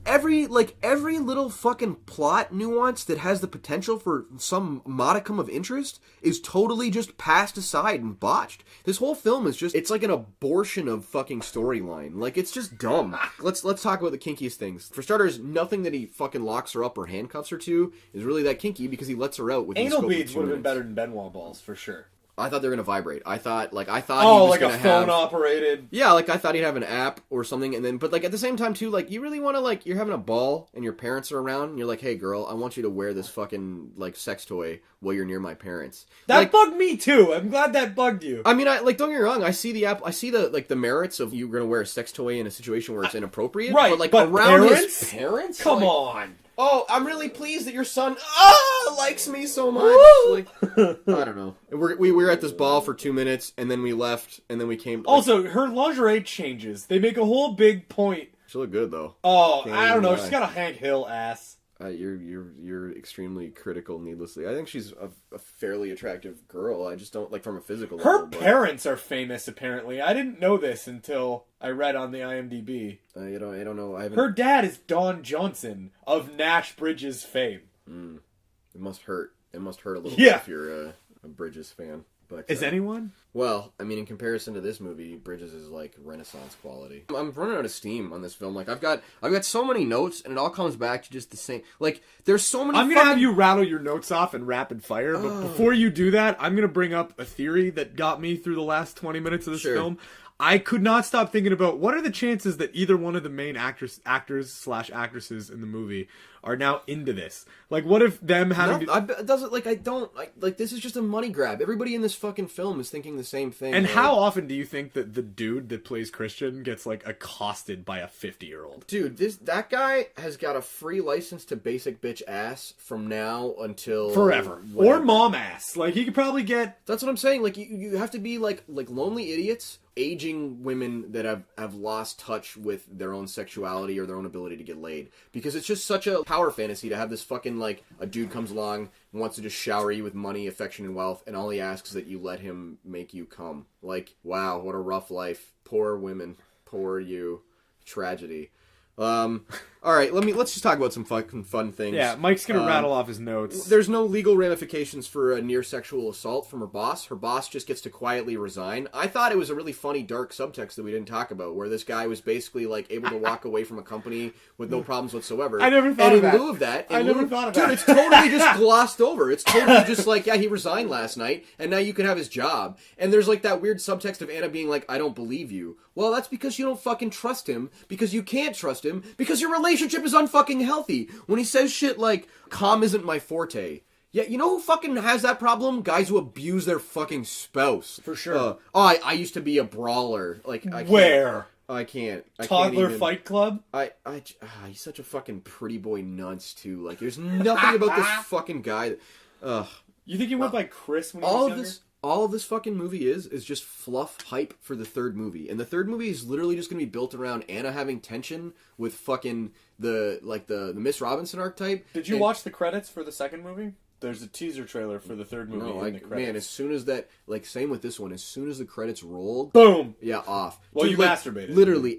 every little fucking plot nuance that has the potential for some modicum of interest is totally just passed aside and botched. This whole film is it's like an abortion of fucking storyline. Like, it's just dumb. Let's talk about the kinkiest things. For starters, nothing that he fucking locks her up or handcuffs her to is really that kinky, because he lets her out with anal beads. Would have been better than Benoit balls for sure. I thought they were gonna vibrate. I thought he was like gonna a phone operated. Yeah, like I thought he'd have an app or something, and then but like at the same time too, like you really want to, like, you're having a ball and your parents are around and you're like, hey girl, I want you to wear this fucking like sex toy while you're near my parents. That bugged me too. I'm glad that bugged you. I mean, don't get me wrong. I see the app. I see the merits of you gonna wear a sex toy in a situation where it's inappropriate. Right, but around parents? his parents, come on. Oh, I'm really pleased that your son likes me so much. Like, I don't know. We were at this ball for 2 minutes, and then we left, and then we came. Also, her lingerie changes. They make a whole big point. She looked good though. Oh, I don't know. She's got a Hank Hill ass. You're extremely critical needlessly. I think she's a fairly attractive girl. I just don't like from a physical level. Her parents are famous, apparently. I didn't know this until I read on the IMDb. I don't know. Her dad is Don Johnson of Nash Bridges fame. It must hurt. It must hurt a little bit if you're a Bridges fan. But is anyone? Well, I mean, in comparison to this movie, Bridges is like Renaissance quality. I'm running out of steam on this film. Like, I've got so many notes, and it all comes back to just the same. Like, there's so many. I'm gonna have you rattle your notes off in rapid fire, but before you do that, I'm gonna bring up a theory that got me through the last 20 minutes of this film. I could not stop thinking about what are the chances that either one of the main actors/actresses in the movie are now into this. Like, what if them having... this is just a money grab. Everybody in this fucking film is thinking the same thing. And how often do you think that the dude that plays Christian gets, like, accosted by a 50-year-old? Dude, that guy has got a free license to basic bitch ass from now until... Forever. Whatever. Or mom ass. Like, he could probably get... That's what I'm saying. Like, you have to be, like lonely idiots, aging women that have lost touch with their own sexuality or their own ability to get laid. Because it's just such a power fantasy to have this fucking, like, a dude comes along and wants to just shower you with money, affection, and wealth, and all he asks is that you let him make you come. Like, wow, what a rough life. Poor women. Poor you. Tragedy. Alright, let's just talk about some fucking fun things. Yeah, Mike's gonna rattle off his notes. There's no legal ramifications for a near sexual assault from her boss. Her boss just gets to quietly resign. I thought it was a really funny, dark subtext that we didn't talk about, where this guy was basically, like, able to walk away from a company with no problems whatsoever. I never thought of that. And in lieu of that... Dude, it's totally just glossed over. It's totally just like, yeah, he resigned last night, and now you can have his job. And there's, like, that weird subtext of Anna being like, I don't believe you. Well, that's because you don't fucking trust him, because you can't trust him, because your relationship is unfucking healthy. When he says shit like, calm isn't my forte. Yeah, you know who fucking has that problem? Guys who abuse their fucking spouse. For sure. I used to be a brawler. Like, I can't. Where? I can't. Toddler Fight Club? He's such a fucking pretty boy nuts, too. Like, there's nothing about this fucking guy. You think he went by Chris when he was younger? All of this fucking movie is just fluff hype for the third movie. And the third movie is literally just going to be built around Anna having tension with fucking the Miss Robinson archetype. Did you watch the credits for the second movie? There's a teaser trailer for the third movie in the credits. Man, as soon as that, like, same with this one, as soon as the credits rolled... Boom! Yeah, off. Well, you masturbated. Literally,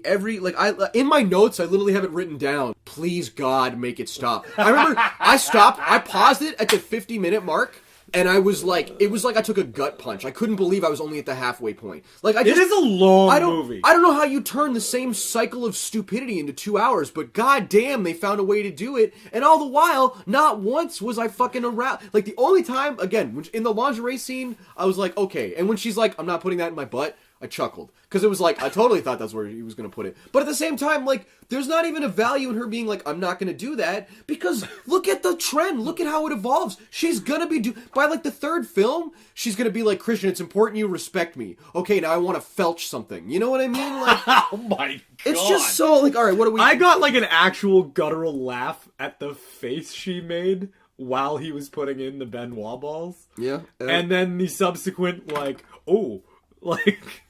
in my notes, I literally have it written down. Please, God, make it stop. I remember, I paused it at the 50-minute mark, and I was like, it was like I took a gut punch. I couldn't believe I was only at the halfway point. Like, it is a long movie. I don't know how you turn the same cycle of stupidity into 2 hours, but goddamn, they found a way to do it. And all the while, not once was I fucking around. Like, the only time, again, in the lingerie scene, I was like, okay. And when she's like, I'm not putting that in my butt, I chuckled. Because it was like, I totally thought that's where he was going to put it. But at the same time, like, there's not even a value in her being like, I'm not going to do that. Because look at the trend. Look at how it evolves. She's going to be... by, like, the third film, she's going to be like, Christian, it's important you respect me. Okay, now I want to felch something. You know what I mean? Like, oh my God. It's just so, like, all right, what do we... I got, like, an actual guttural laugh at the face she made while he was putting in the Benoit balls. Yeah. And then the subsequent, like, oh, like...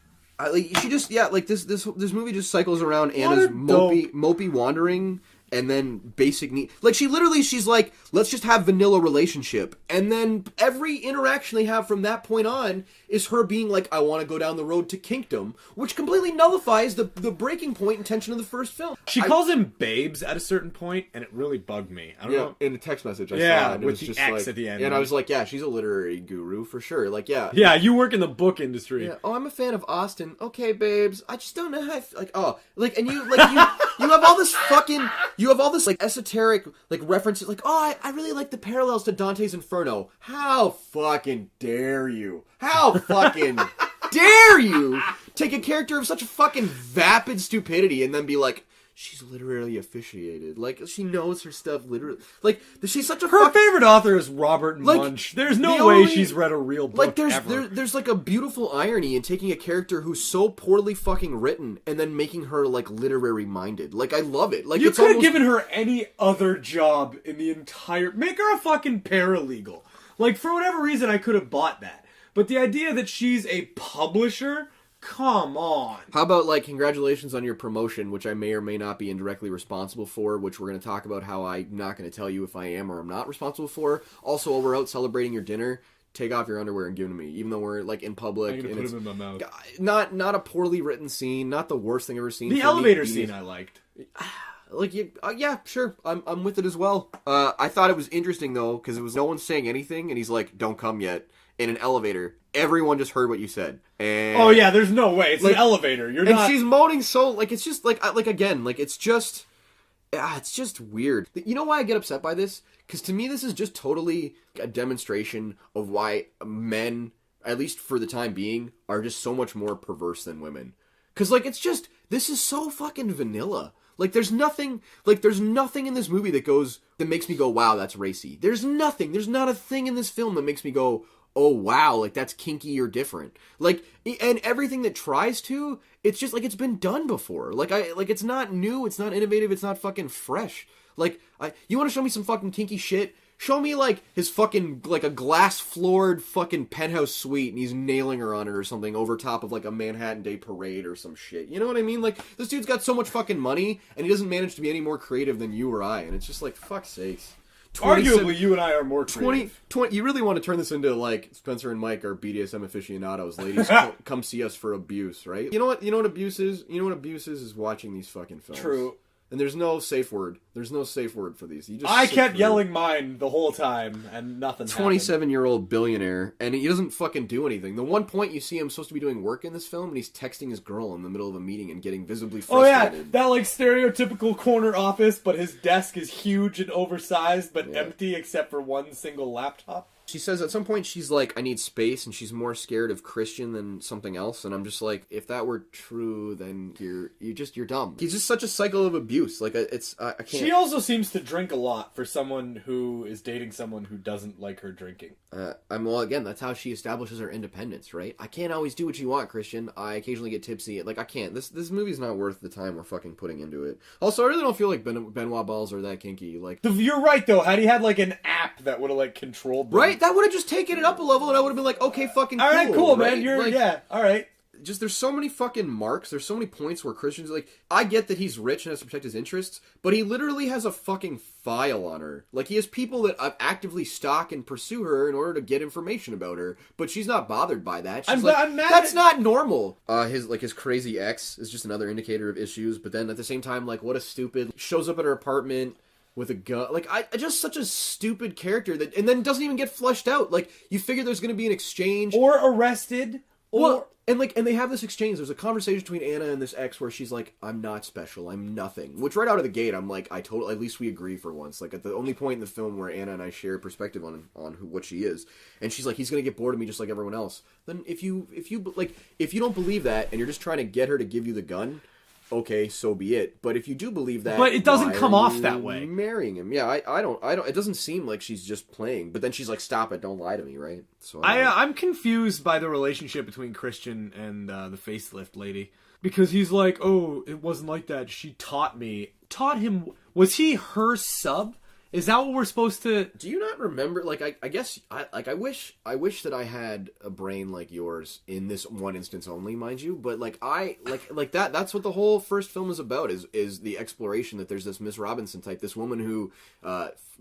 she just, yeah, like, this movie just cycles around Anna's mopey wandering, and then basic need. Like, she's like, let's just have vanilla relationship. And then every interaction they have from that point on is her being like, I want to go down the road to kinkdom, which completely nullifies the breaking point and tension of the first film. She calls him babes at a certain point, and it really bugged me. I don't know. In a text message I saw, and it with was the just X like, at the end. and I was like, yeah, she's a literary guru for sure. Like, yeah. Yeah, you work in the book industry. Yeah. Oh, I'm a fan of Austen. Okay, babes. I just don't know how and you have all this fucking... You have all this, like, esoteric, like, references, like, oh, I really like the parallels to Dante's Inferno. How fucking dare you? How fucking dare you take a character of such a fucking vapid stupidity and then be like, she's literally officiated. Like, she knows her stuff literally. Like, she's such a... Her favorite author is Robert Munch. There's no way she's read a real book there's like a beautiful irony in taking a character who's so poorly fucking written and then making her, like, literary minded. Like, I love it. Like, you could have given her any other job in the entire... Make her a fucking paralegal. Like, for whatever reason, I could have bought that. But the idea that she's a publisher... Come on. How about, like, congratulations on your promotion, which I may or may not be indirectly responsible for, which we're going to talk about how I'm not going to tell you if I am or I'm not responsible for. Also, while we're out celebrating your dinner, take off your underwear and give them to me, even though we're, like, in public. I'm going to put them in my mouth. Not a poorly written scene, not the worst thing I've ever seen. The elevator scene I liked. Like, yeah, sure, I'm with it as well. I thought it was interesting, though, because it was no one saying anything, and he's like, don't come yet. In an elevator, everyone just heard what you said. And oh yeah, there's no way. It's like, an elevator. You're not... And she's moaning so, like, it's just, like again, like, it's just weird. You know why I get upset by this? Because to me, this is just totally a demonstration of why men, at least for the time being, are just so much more perverse than women. Because, like, it's just, this is so fucking vanilla. Like, there's nothing in this movie that makes me go, wow, that's racy. There's nothing. There's not a thing in this film that makes me go, oh, wow, like, that's kinky or different. Like, and everything that tries to, it's just, like, it's been done before. Like, it's not new, it's not innovative, it's not fucking fresh. Like, you want to show me some fucking kinky shit? Show me, like, his fucking, like, a glass-floored fucking penthouse suite, and he's nailing her on it or something over top of, like, a Manhattan Day parade or some shit. You know what I mean? Like, this dude's got so much fucking money, and he doesn't manage to be any more creative than you or I, and it's just like, fuck's sakes. Arguably, you and I are more creative. 20, you really want to turn this into, like, Spencer and Mike are BDSM aficionados. Ladies, come see us for abuse, right? You know what abuse is? You know what abuse is watching these fucking films. True. And there's no safe word. There's no safe word for these. You just I kept yelling mine the whole time, and nothing happened. 27-year-old billionaire, and he doesn't fucking do anything. The one point you see him supposed to be doing work in this film, and he's texting his girl in the middle of a meeting and getting visibly frustrated. Oh yeah, that like stereotypical corner office, but his desk is huge and oversized, but empty except for one single laptop. She says at some point she's like, I need space, and she's more scared of Christian than something else, and I'm just like, if that were true, then you're dumb. He's just such a cycle of abuse. Like, I can't. She also seems to drink a lot for someone who is dating someone who doesn't like her drinking. Well, again, that's how she establishes her independence, right? I can't always do what you want, Christian. I occasionally get tipsy. Like, I can't. This movie's not worth the time we're fucking putting into it. Also, I really don't feel like Benoit balls are that kinky. Like, you're right, though. Had he had, like, an app that would have, like, controlled them. Right? That would have just taken it up a level, and I would have been like, okay, fucking cool. All right, cool, right? man. You're, like, yeah, all right. Just, there's so many fucking marks. There's so many points where Christian's like, I get that he's rich and has to protect his interests, but he literally has a fucking file on her. Like, he has people that actively stalk and pursue her in order to get information about her, but she's not bothered by that. She's I'm mad that's not normal. His crazy ex is just another indicator of issues, but then at the same time, like, what a stupid, shows up at her apartment with a gun. Like, I just such a stupid character that, and then doesn't even get fleshed out. Like, you figure there's going to be an exchange. Or arrested. Well, and they have this exchange. There's a conversation between Anna and this ex where she's like, I'm not special. I'm nothing. Which right out of the gate, I'm like, at least we agree for once. Like, at the only point in the film where Anna and I share perspective on what she is. And she's like, he's going to get bored of me just like everyone else. Then if you don't believe that and you're just trying to get her to give you the gun, okay, so be it. But if you do believe that, but it doesn't come off that way. Marrying him, yeah, I don't. It doesn't seem like she's just playing. But then she's like, "Stop it! Don't lie to me!" Right? So I'm confused by the relationship between Christian and the facelift lady, because he's like, "Oh, it wasn't like that. She taught me." Taught him? Was he her sub? Is that what we're supposed to? Do you not remember? Like, I guess, I wish that I had a brain like yours in this one instance only, mind you. But like, that's what the whole first film is about. Is the exploration that there's this Miss Robinson type, this woman who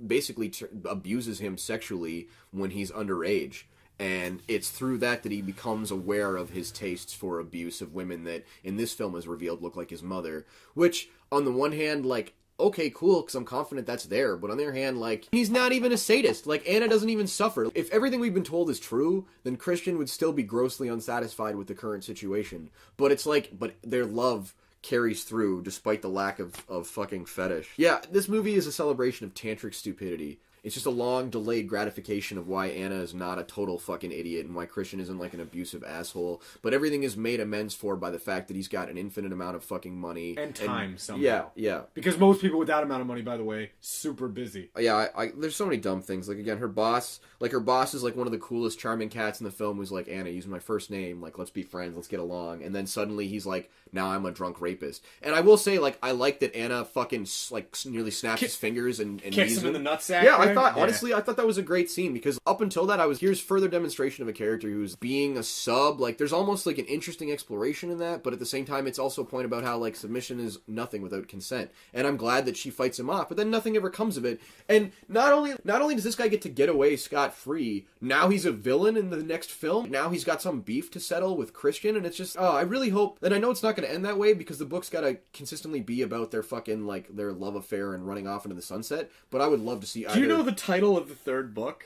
basically abuses him sexually when he's underage. And it's through that he becomes aware of his tastes for abuse of women that in this film is revealed look like his mother. Which, on the one hand, like, okay, cool, because I'm confident that's there. But on the other hand, like, he's not even a sadist. Like, Anna doesn't even suffer. If everything we've been told is true, then Christian would still be grossly unsatisfied with the current situation. But it's like, but their love carries through despite the lack of fucking fetish. Yeah, this movie is a celebration of tantric stupidity. It's just a long, delayed gratification of why Anna is not a total fucking idiot and why Christian isn't like an abusive asshole. But everything is made amends for by the fact that he's got an infinite amount of fucking money. And time, somehow. Yeah. Because most people with that amount of money, by the way, super busy. Yeah, there's so many dumb things. Like, again, her boss is like one of the coolest, charming cats in the film who's like, Anna, use my first name. Like, let's be friends. Let's get along. And then suddenly he's like, now I'm a drunk rapist. And I will say, like, I like that Anna fucking, like, nearly snaps his fingers and kicks him in the nutsack. Yeah, honestly, I thought that was a great scene because up until that, here's further demonstration of a character who's being a sub. Like, there's almost like an interesting exploration in that, but at the same time, it's also a point about how, like, submission is nothing without consent. And I'm glad that she fights him off, but then nothing ever comes of it. And not only does this guy get to get away scot-free, now he's a villain in the next film. Now he's got some beef to settle with Christian, and it's just, I really hope, and I know it's not going to end that way because the book's got to consistently be about their fucking, like, their love affair and running off into the sunset, but I would love to see either. Do you know the title of the third book?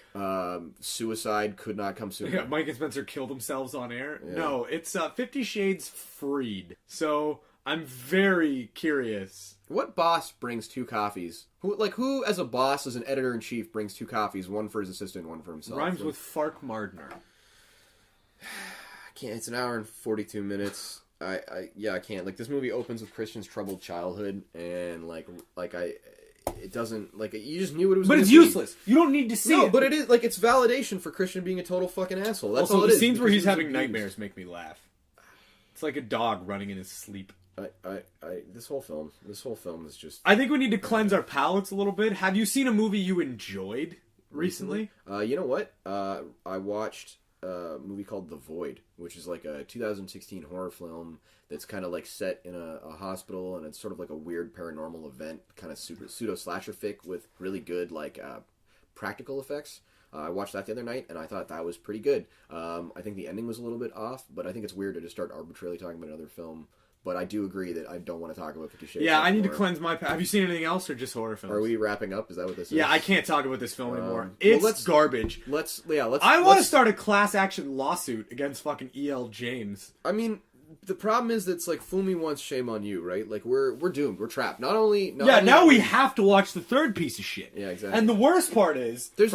Suicide Could Not Come Sooner. Yeah, Mike and Spencer killed themselves on air. Yeah. No, it's 50 Shades Freed. So I'm very curious. What boss brings two coffees? Who as a boss, as an editor-in-chief, brings two coffees, one for his assistant, one for himself? Rhymes with Fark Mardner. It's an hour and 42 minutes. I can't. Like, this movie opens with Christian's troubled childhood, and it doesn't, like, you just knew what it was. But it's useless. You don't need to see it. No, but it is, like, it's validation for Christian being a total fucking asshole. That's all it is. The scenes where he's having nightmares make me laugh. It's like a dog running in his sleep. This whole film is just... I think we need to cleanse our palates a little bit. Have you seen a movie you enjoyed recently? You know what? I watched a movie called The Void, which is like a 2016 horror film that's kind of like set in a hospital, and it's sort of like a weird paranormal event, kind of pseudo slasher fic with really good like practical effects. I watched that the other night, and I thought that was pretty good. I think the ending was a little bit off, but I think it's weird to just start arbitrarily talking about another film. But I do agree that I don't want to talk about 50 Shades. Yeah, I need to cleanse my... Have you seen anything else or just horror films? Are we wrapping up? Is that what this is? Yeah, I can't talk about this film anymore. It's garbage. I want to start a class action lawsuit against fucking E.L. James. I mean, the problem is that it's like, fool me once, shame on you, right? Like, we're doomed. We're trapped. Now we have to watch the third piece of shit. Yeah, exactly. And the worst part is, there's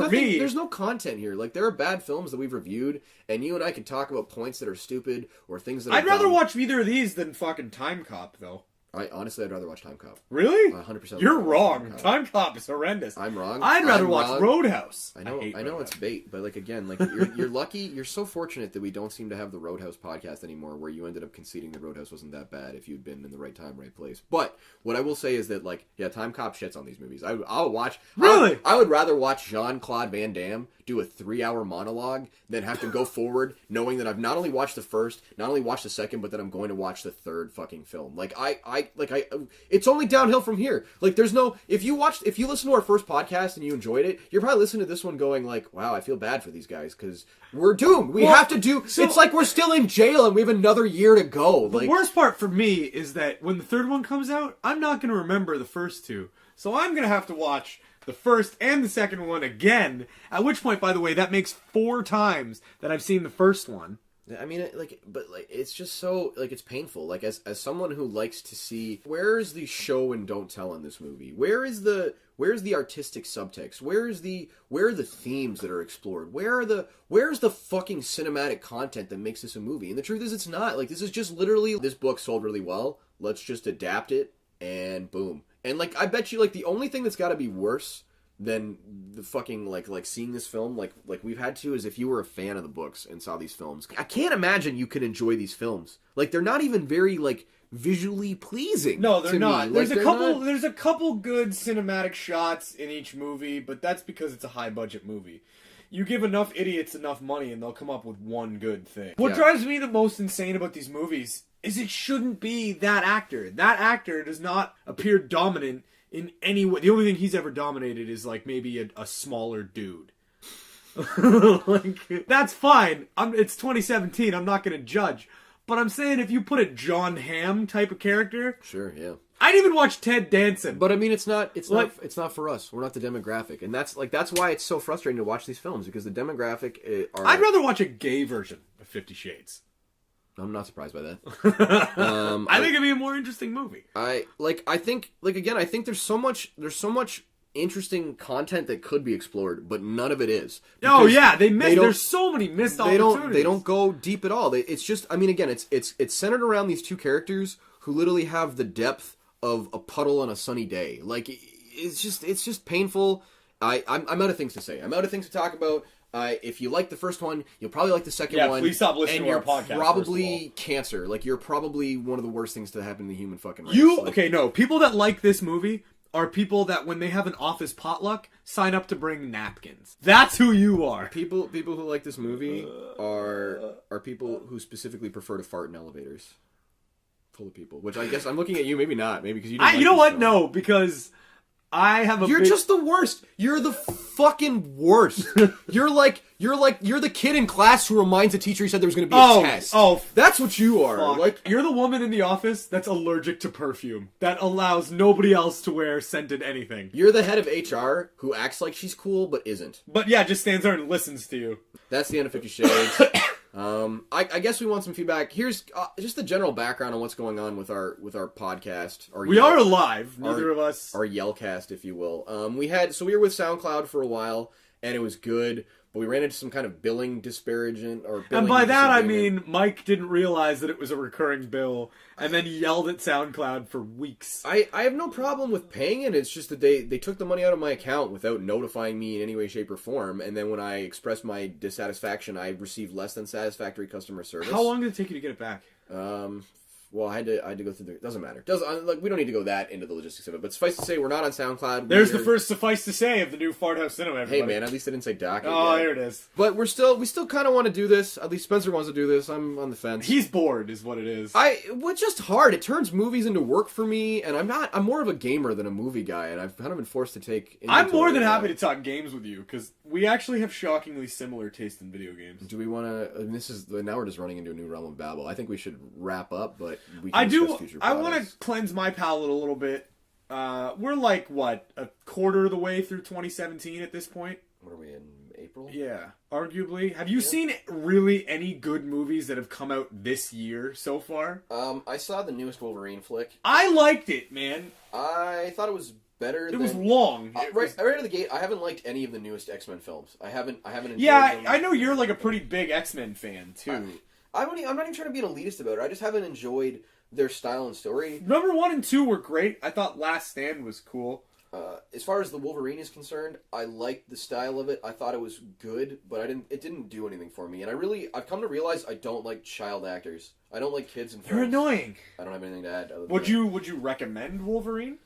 no content here. Like, there are bad films that we've reviewed, and you and I can talk about points that are stupid or things that I'd rather watch either of these than fucking Time Cop, though. Honestly, I'd rather watch Time Cop. Really? 100%. You're wrong. Time Cop is horrendous. I'm wrong. I'd rather watch Roadhouse. I know it's bait, but like again, like you're lucky. You're so fortunate that we don't seem to have the Roadhouse podcast anymore, where you ended up conceding the Roadhouse wasn't that bad if you'd been in the right time, right place. But what I will say is that, like, yeah, Time Cop shits on these movies. I'll watch. Really? I would rather watch Jean-Claude Van Damme do a 3-hour monologue than have to go forward knowing that I've not only watched the first, not only watched the second, but that I'm going to watch the third fucking film. Like it's only downhill from here. Like, there's no... If you listen to our first podcast and you enjoyed it, you're probably listening to this one going like, wow, I feel bad for these guys because we're doomed. We have to do... it's like we're still in jail and we have another year to go. The worst part for me is that when the third one comes out, I'm not going to remember the first two. So I'm going to have to watch the first and the second one again. At which point, by the way, that makes 4 times that I've seen the first one. I mean, it's just so, like, it's painful. Like, as someone who likes to see, where's the show and don't tell in this movie? Where's the artistic subtext? Where are the themes that are explored? Where's the fucking cinematic content that makes this a movie? And the truth is, it's not. Like, this is just literally, this book sold really well. Let's just adapt it, and boom. And, like, I bet you, like, the only thing that's got to be worse than the fucking, like seeing this film, like we've had to, is if you were a fan of the books and saw these films. I can't imagine you could enjoy these films. Like, they're not even very, like, visually pleasing. No, they're not. There's a couple good cinematic shots in each movie, but that's because it's a high-budget movie. You give enough idiots enough money and they'll come up with one good thing. What drives me the most insane about these movies is it shouldn't be that actor. That actor does not appear dominant in any way. The only thing he's ever dominated is, like, maybe a smaller dude. Like, that's fine. It's 2017. I'm not going to judge. But I'm saying, if you put a John Hamm type of character... Sure, yeah. I'd even watch Ted Danson. But I mean, it's not for us. We're not the demographic. And that's why it's so frustrating to watch these films, because the demographic I'd rather watch a gay version of 50 Shades. I'm not surprised by that. I think it'd be a more interesting movie. I think there's so much interesting content that could be explored, but none of it is. Oh yeah, there's so many missed opportunities. They don't go deep at all. It's just, I mean, again, it's centered around these two characters who literally have the depth of a puddle on a sunny day. Like, it's just painful. I'm out of things to say. I'm out of things to talk about. If you like the first one, you'll probably like the second one. Yeah, please stop listening to our podcast. And you're probably cancer. Like, you're probably one of the worst things to happen in the human fucking race. People that like this movie are people that, when they have an office potluck, sign up to bring napkins. That's who you are. People who like this movie are people who specifically prefer to fart in elevators full of people. Which, I guess I'm looking at you. Maybe not. Maybe because you. You know what? No, because I have a. You're just the worst. You're the fucking worst. You're the kid in class who reminds the teacher he said there was going to be a test. That's what you are. Fuck. Like, you're the woman in the office that's allergic to perfume, that allows nobody else to wear scented anything. You're the head of HR who acts like she's cool but isn't. But yeah, just stands there and listens to you. That's the end of 50 Shades. I guess we want some feedback. Here's just the general background on what's going on with our podcast. We are alive. Neither of us. Our Yellcast, if you will. We were with SoundCloud for a while, and it was good. but we ran into some kind of billing disparagement or billing And by that I disagreement. mean Mike didn't realize that it was a recurring bill, and then he yelled at SoundCloud for weeks. I have no problem with paying it. It's just that they took the money out of my account without notifying me in any way, shape, or form. And then when I expressed my dissatisfaction, I received less than satisfactory customer service. How long did it take you to get it back? Well, I had to go through the... It doesn't matter. We don't need to go that into the logistics of it. But suffice to say, we're not on SoundCloud. There's the first suffice to say of the new Fart House Cinema, everybody. Hey, man, at least I didn't say docket Oh, yet. here it is. But we still kind of want to do this. At least Spencer wants to do this. I'm on the fence. He's bored, is what it is. It's just hard. It turns movies into work for me, and I'm more of a gamer than a movie guy, and I've kind of been forced to take... I'm more than happy to talk games with you, because we actually have shockingly similar taste in video games. Do we want to... now we're just running into a new realm of babble. I think we should wrap up, but we can I do. discuss future I products. want to cleanse my palate a little bit. We're like, what, a quarter of the way through 2017 at this point? What are we in, April? Yeah, arguably. Have you seen really any good movies that have come out this year so far? I saw the newest Wolverine flick. I liked it, man. I thought it was better than... It was long. Right out of the gate, I haven't liked any of the newest X-Men films. I haven't enjoyed Yeah, them. I know you're like a pretty big X-Men fan, too. I'm not even trying to be an elitist about it. I just haven't enjoyed their style and story. Number 1 and 2 were great. I thought Last Stand was cool. As far as the Wolverine is concerned, I liked the style of it. I thought it was good, but it didn't do anything for me. And I've come to realize I don't like child actors. I don't like kids in films. They're annoying. I don't have anything to add. Would you recommend Wolverine?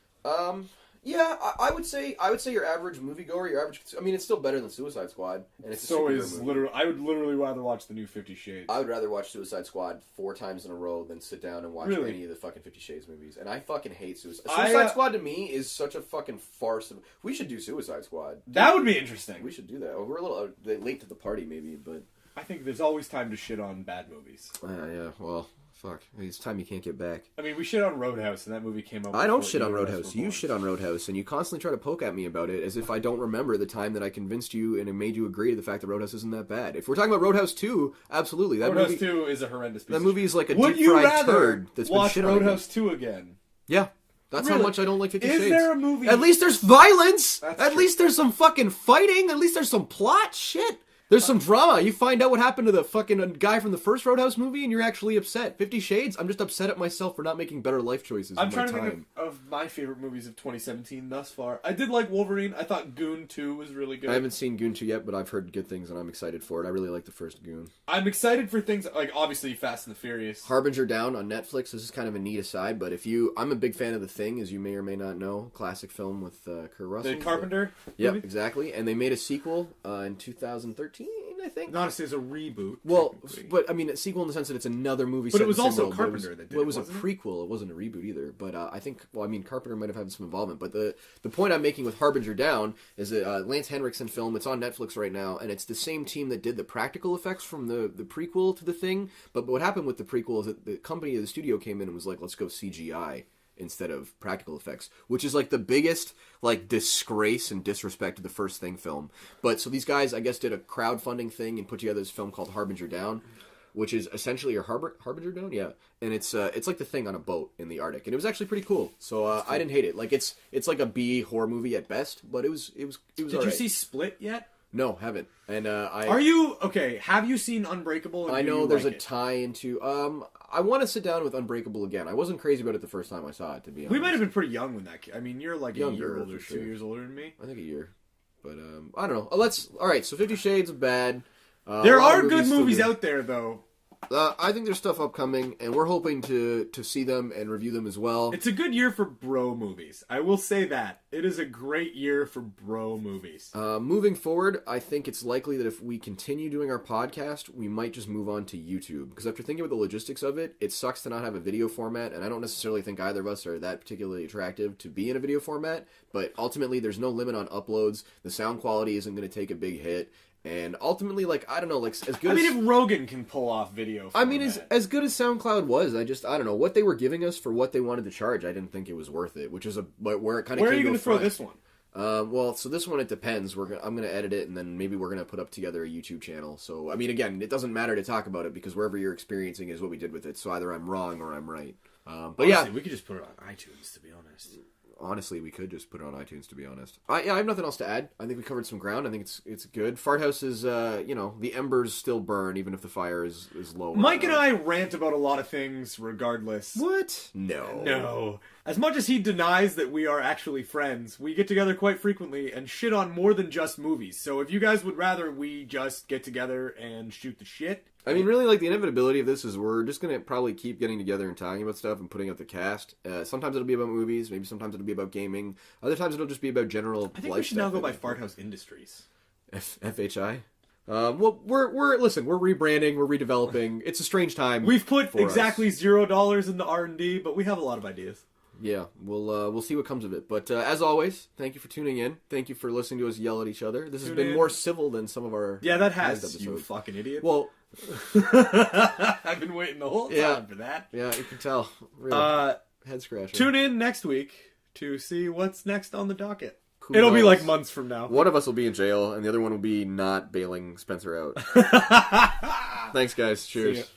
Yeah, I would say your average moviegoer, it's still better than Suicide Squad, and it's So a is superhero movie. literally. I would literally rather watch the new 50 Shades. I would rather watch Suicide Squad 4 times in a row than sit down and watch Really? any of the fucking 50 Shades movies. And I fucking hate Suicide Squad. To me is such a fucking farce. We should do Suicide Squad. That would be interesting. We should do that. We're a little late to the party, maybe, but I think there's always time to shit on bad movies. yeah. Well, fuck. It's time you can't get back. I mean, we shit on Roadhouse, and that movie came out. I don't before shit on either of us Roadhouse. were You born. shit on Roadhouse, and you constantly try to poke at me about it as if I don't remember the time that I convinced you and it made you agree to the fact that Roadhouse isn't that bad. If we're talking about Roadhouse 2, absolutely. Roadhouse 2 is a horrendous piece That movie is like a Would deep you fried rather turd that's been watch shit on. Roadhouse 2 again? Yeah. That's Really? how much I don't like 50 Is Shades. there a movie... At least there's violence! That's At true. least there's some fucking fighting! At least there's some plot! Shit! There's some drama. You find out what happened to the fucking guy from the first Roadhouse movie and you're actually upset. 50 Shades, I'm just upset at myself for not making better life choices I'm in trying my to time. think of my favorite movies of 2017 thus far. I did like Wolverine. I thought Goon 2 was really good. I haven't seen Goon 2 yet, but I've heard good things and I'm excited for it. I really like the first Goon. I'm excited for things like, obviously, Fast and the Furious. Harbinger Down on Netflix. This is kind of a neat aside, but I'm a big fan of The Thing, as you may or may not know. Classic film with Kurt Russell. The Carpenter Yep, movie? exactly. And they made a sequel in 2013, I think. Honestly, it's a reboot. Well, technically. but I mean, a sequel in the sense that it's another movie. But set it was in the also same world, but Carpenter that did it it, was a wasn't it? prequel. It wasn't a reboot either. But I think, Carpenter might have had some involvement. But the point I'm making with Harbinger Down is that Lance Henriksen film. It's on Netflix right now, and it's the same team that did the practical effects from the prequel to The Thing. But what happened with the prequel is that the studio came in and was like, let's go CGI instead of practical effects, which is like the biggest disgrace and disrespect to the first Thing film. But so these guys, I guess, did a crowdfunding thing and put together this film called Harbinger Down, which is essentially a Harbinger Down, yeah. And it's like The Thing on a boat in the Arctic, and it was actually pretty cool. So I didn't hate it. Like it's like a B horror movie at best, but it was. Did you see Split yet? No, haven't. And Are you okay? Have you seen Unbreakable? And I do know you there's like a it? tie into. I want to sit down with Unbreakable again. I wasn't crazy about it the first time I saw it, to be honest. We might have been pretty young when that. I mean, you're like a Younger, year older, for sure. 2 years older than me. I think a year, but I don't know. All right. So 50 Shades of bad. There a lot are of good still movies good. out there, though. I think there's stuff upcoming, and we're hoping to see them and review them as well. It's a good year for bro movies. I will say that. It is a great year for bro movies. Moving forward, I think it's likely that if we continue doing our podcast, we might just move on to YouTube. Because after thinking about the logistics of it, it sucks to not have a video format, and I don't necessarily think either of us are that particularly attractive to be in a video format. But ultimately, there's no limit on uploads. The sound quality isn't going to take a big hit. And ultimately, I don't know, as good I mean, as... if Rogan can pull off video I mean, format. as good as SoundCloud was, I don't know, what they were giving us for what they wanted to charge, I didn't think it was worth it, which is where it kind of Where are came you going to throw this one? Well, so this one, it depends. I'm going to edit it, and then maybe we're going to put up together a YouTube channel. So, I mean, again, it doesn't matter to talk about it, because wherever you're experiencing is what we did with it, so either I'm wrong or I'm right. But Honestly, yeah, we could just put it on iTunes, to be honest. honestly, we could just put it on iTunes, to be honest. I have nothing else to add. I think we covered some ground. I think it's good. Fart House is, the embers still burn, even if the fire is low. Mike and I rant about a lot of things regardless. What? No. As much as he denies that we are actually friends, we get together quite frequently and shit on more than just movies. So if you guys would rather we just get together and shoot the shit... I mean, really, like, the inevitability of this is we're just going to probably keep getting together and talking about stuff and putting out the cast. Sometimes it'll be about movies, maybe sometimes it'll be about gaming. Other times it'll just be about general I think we should now go by Fart House Industries. FHI? Well, we're rebranding, we're redeveloping. It's a strange time. We've put exactly $0 into R&D, but we have a lot of ideas. Yeah, we'll see what comes of it. But as always, thank you for tuning in. Thank you for listening to us yell at each other. This has been more civil than some of our that has episodes. You fucking idiot. Well, I've been waiting the whole time for that. Yeah, you can tell. Really, head scratcher. Tune in next week to see what's next on the docket. Who It'll be knows? like months from now. One of us will be in jail, and the other one will be not bailing Spencer out. Thanks, guys. Cheers.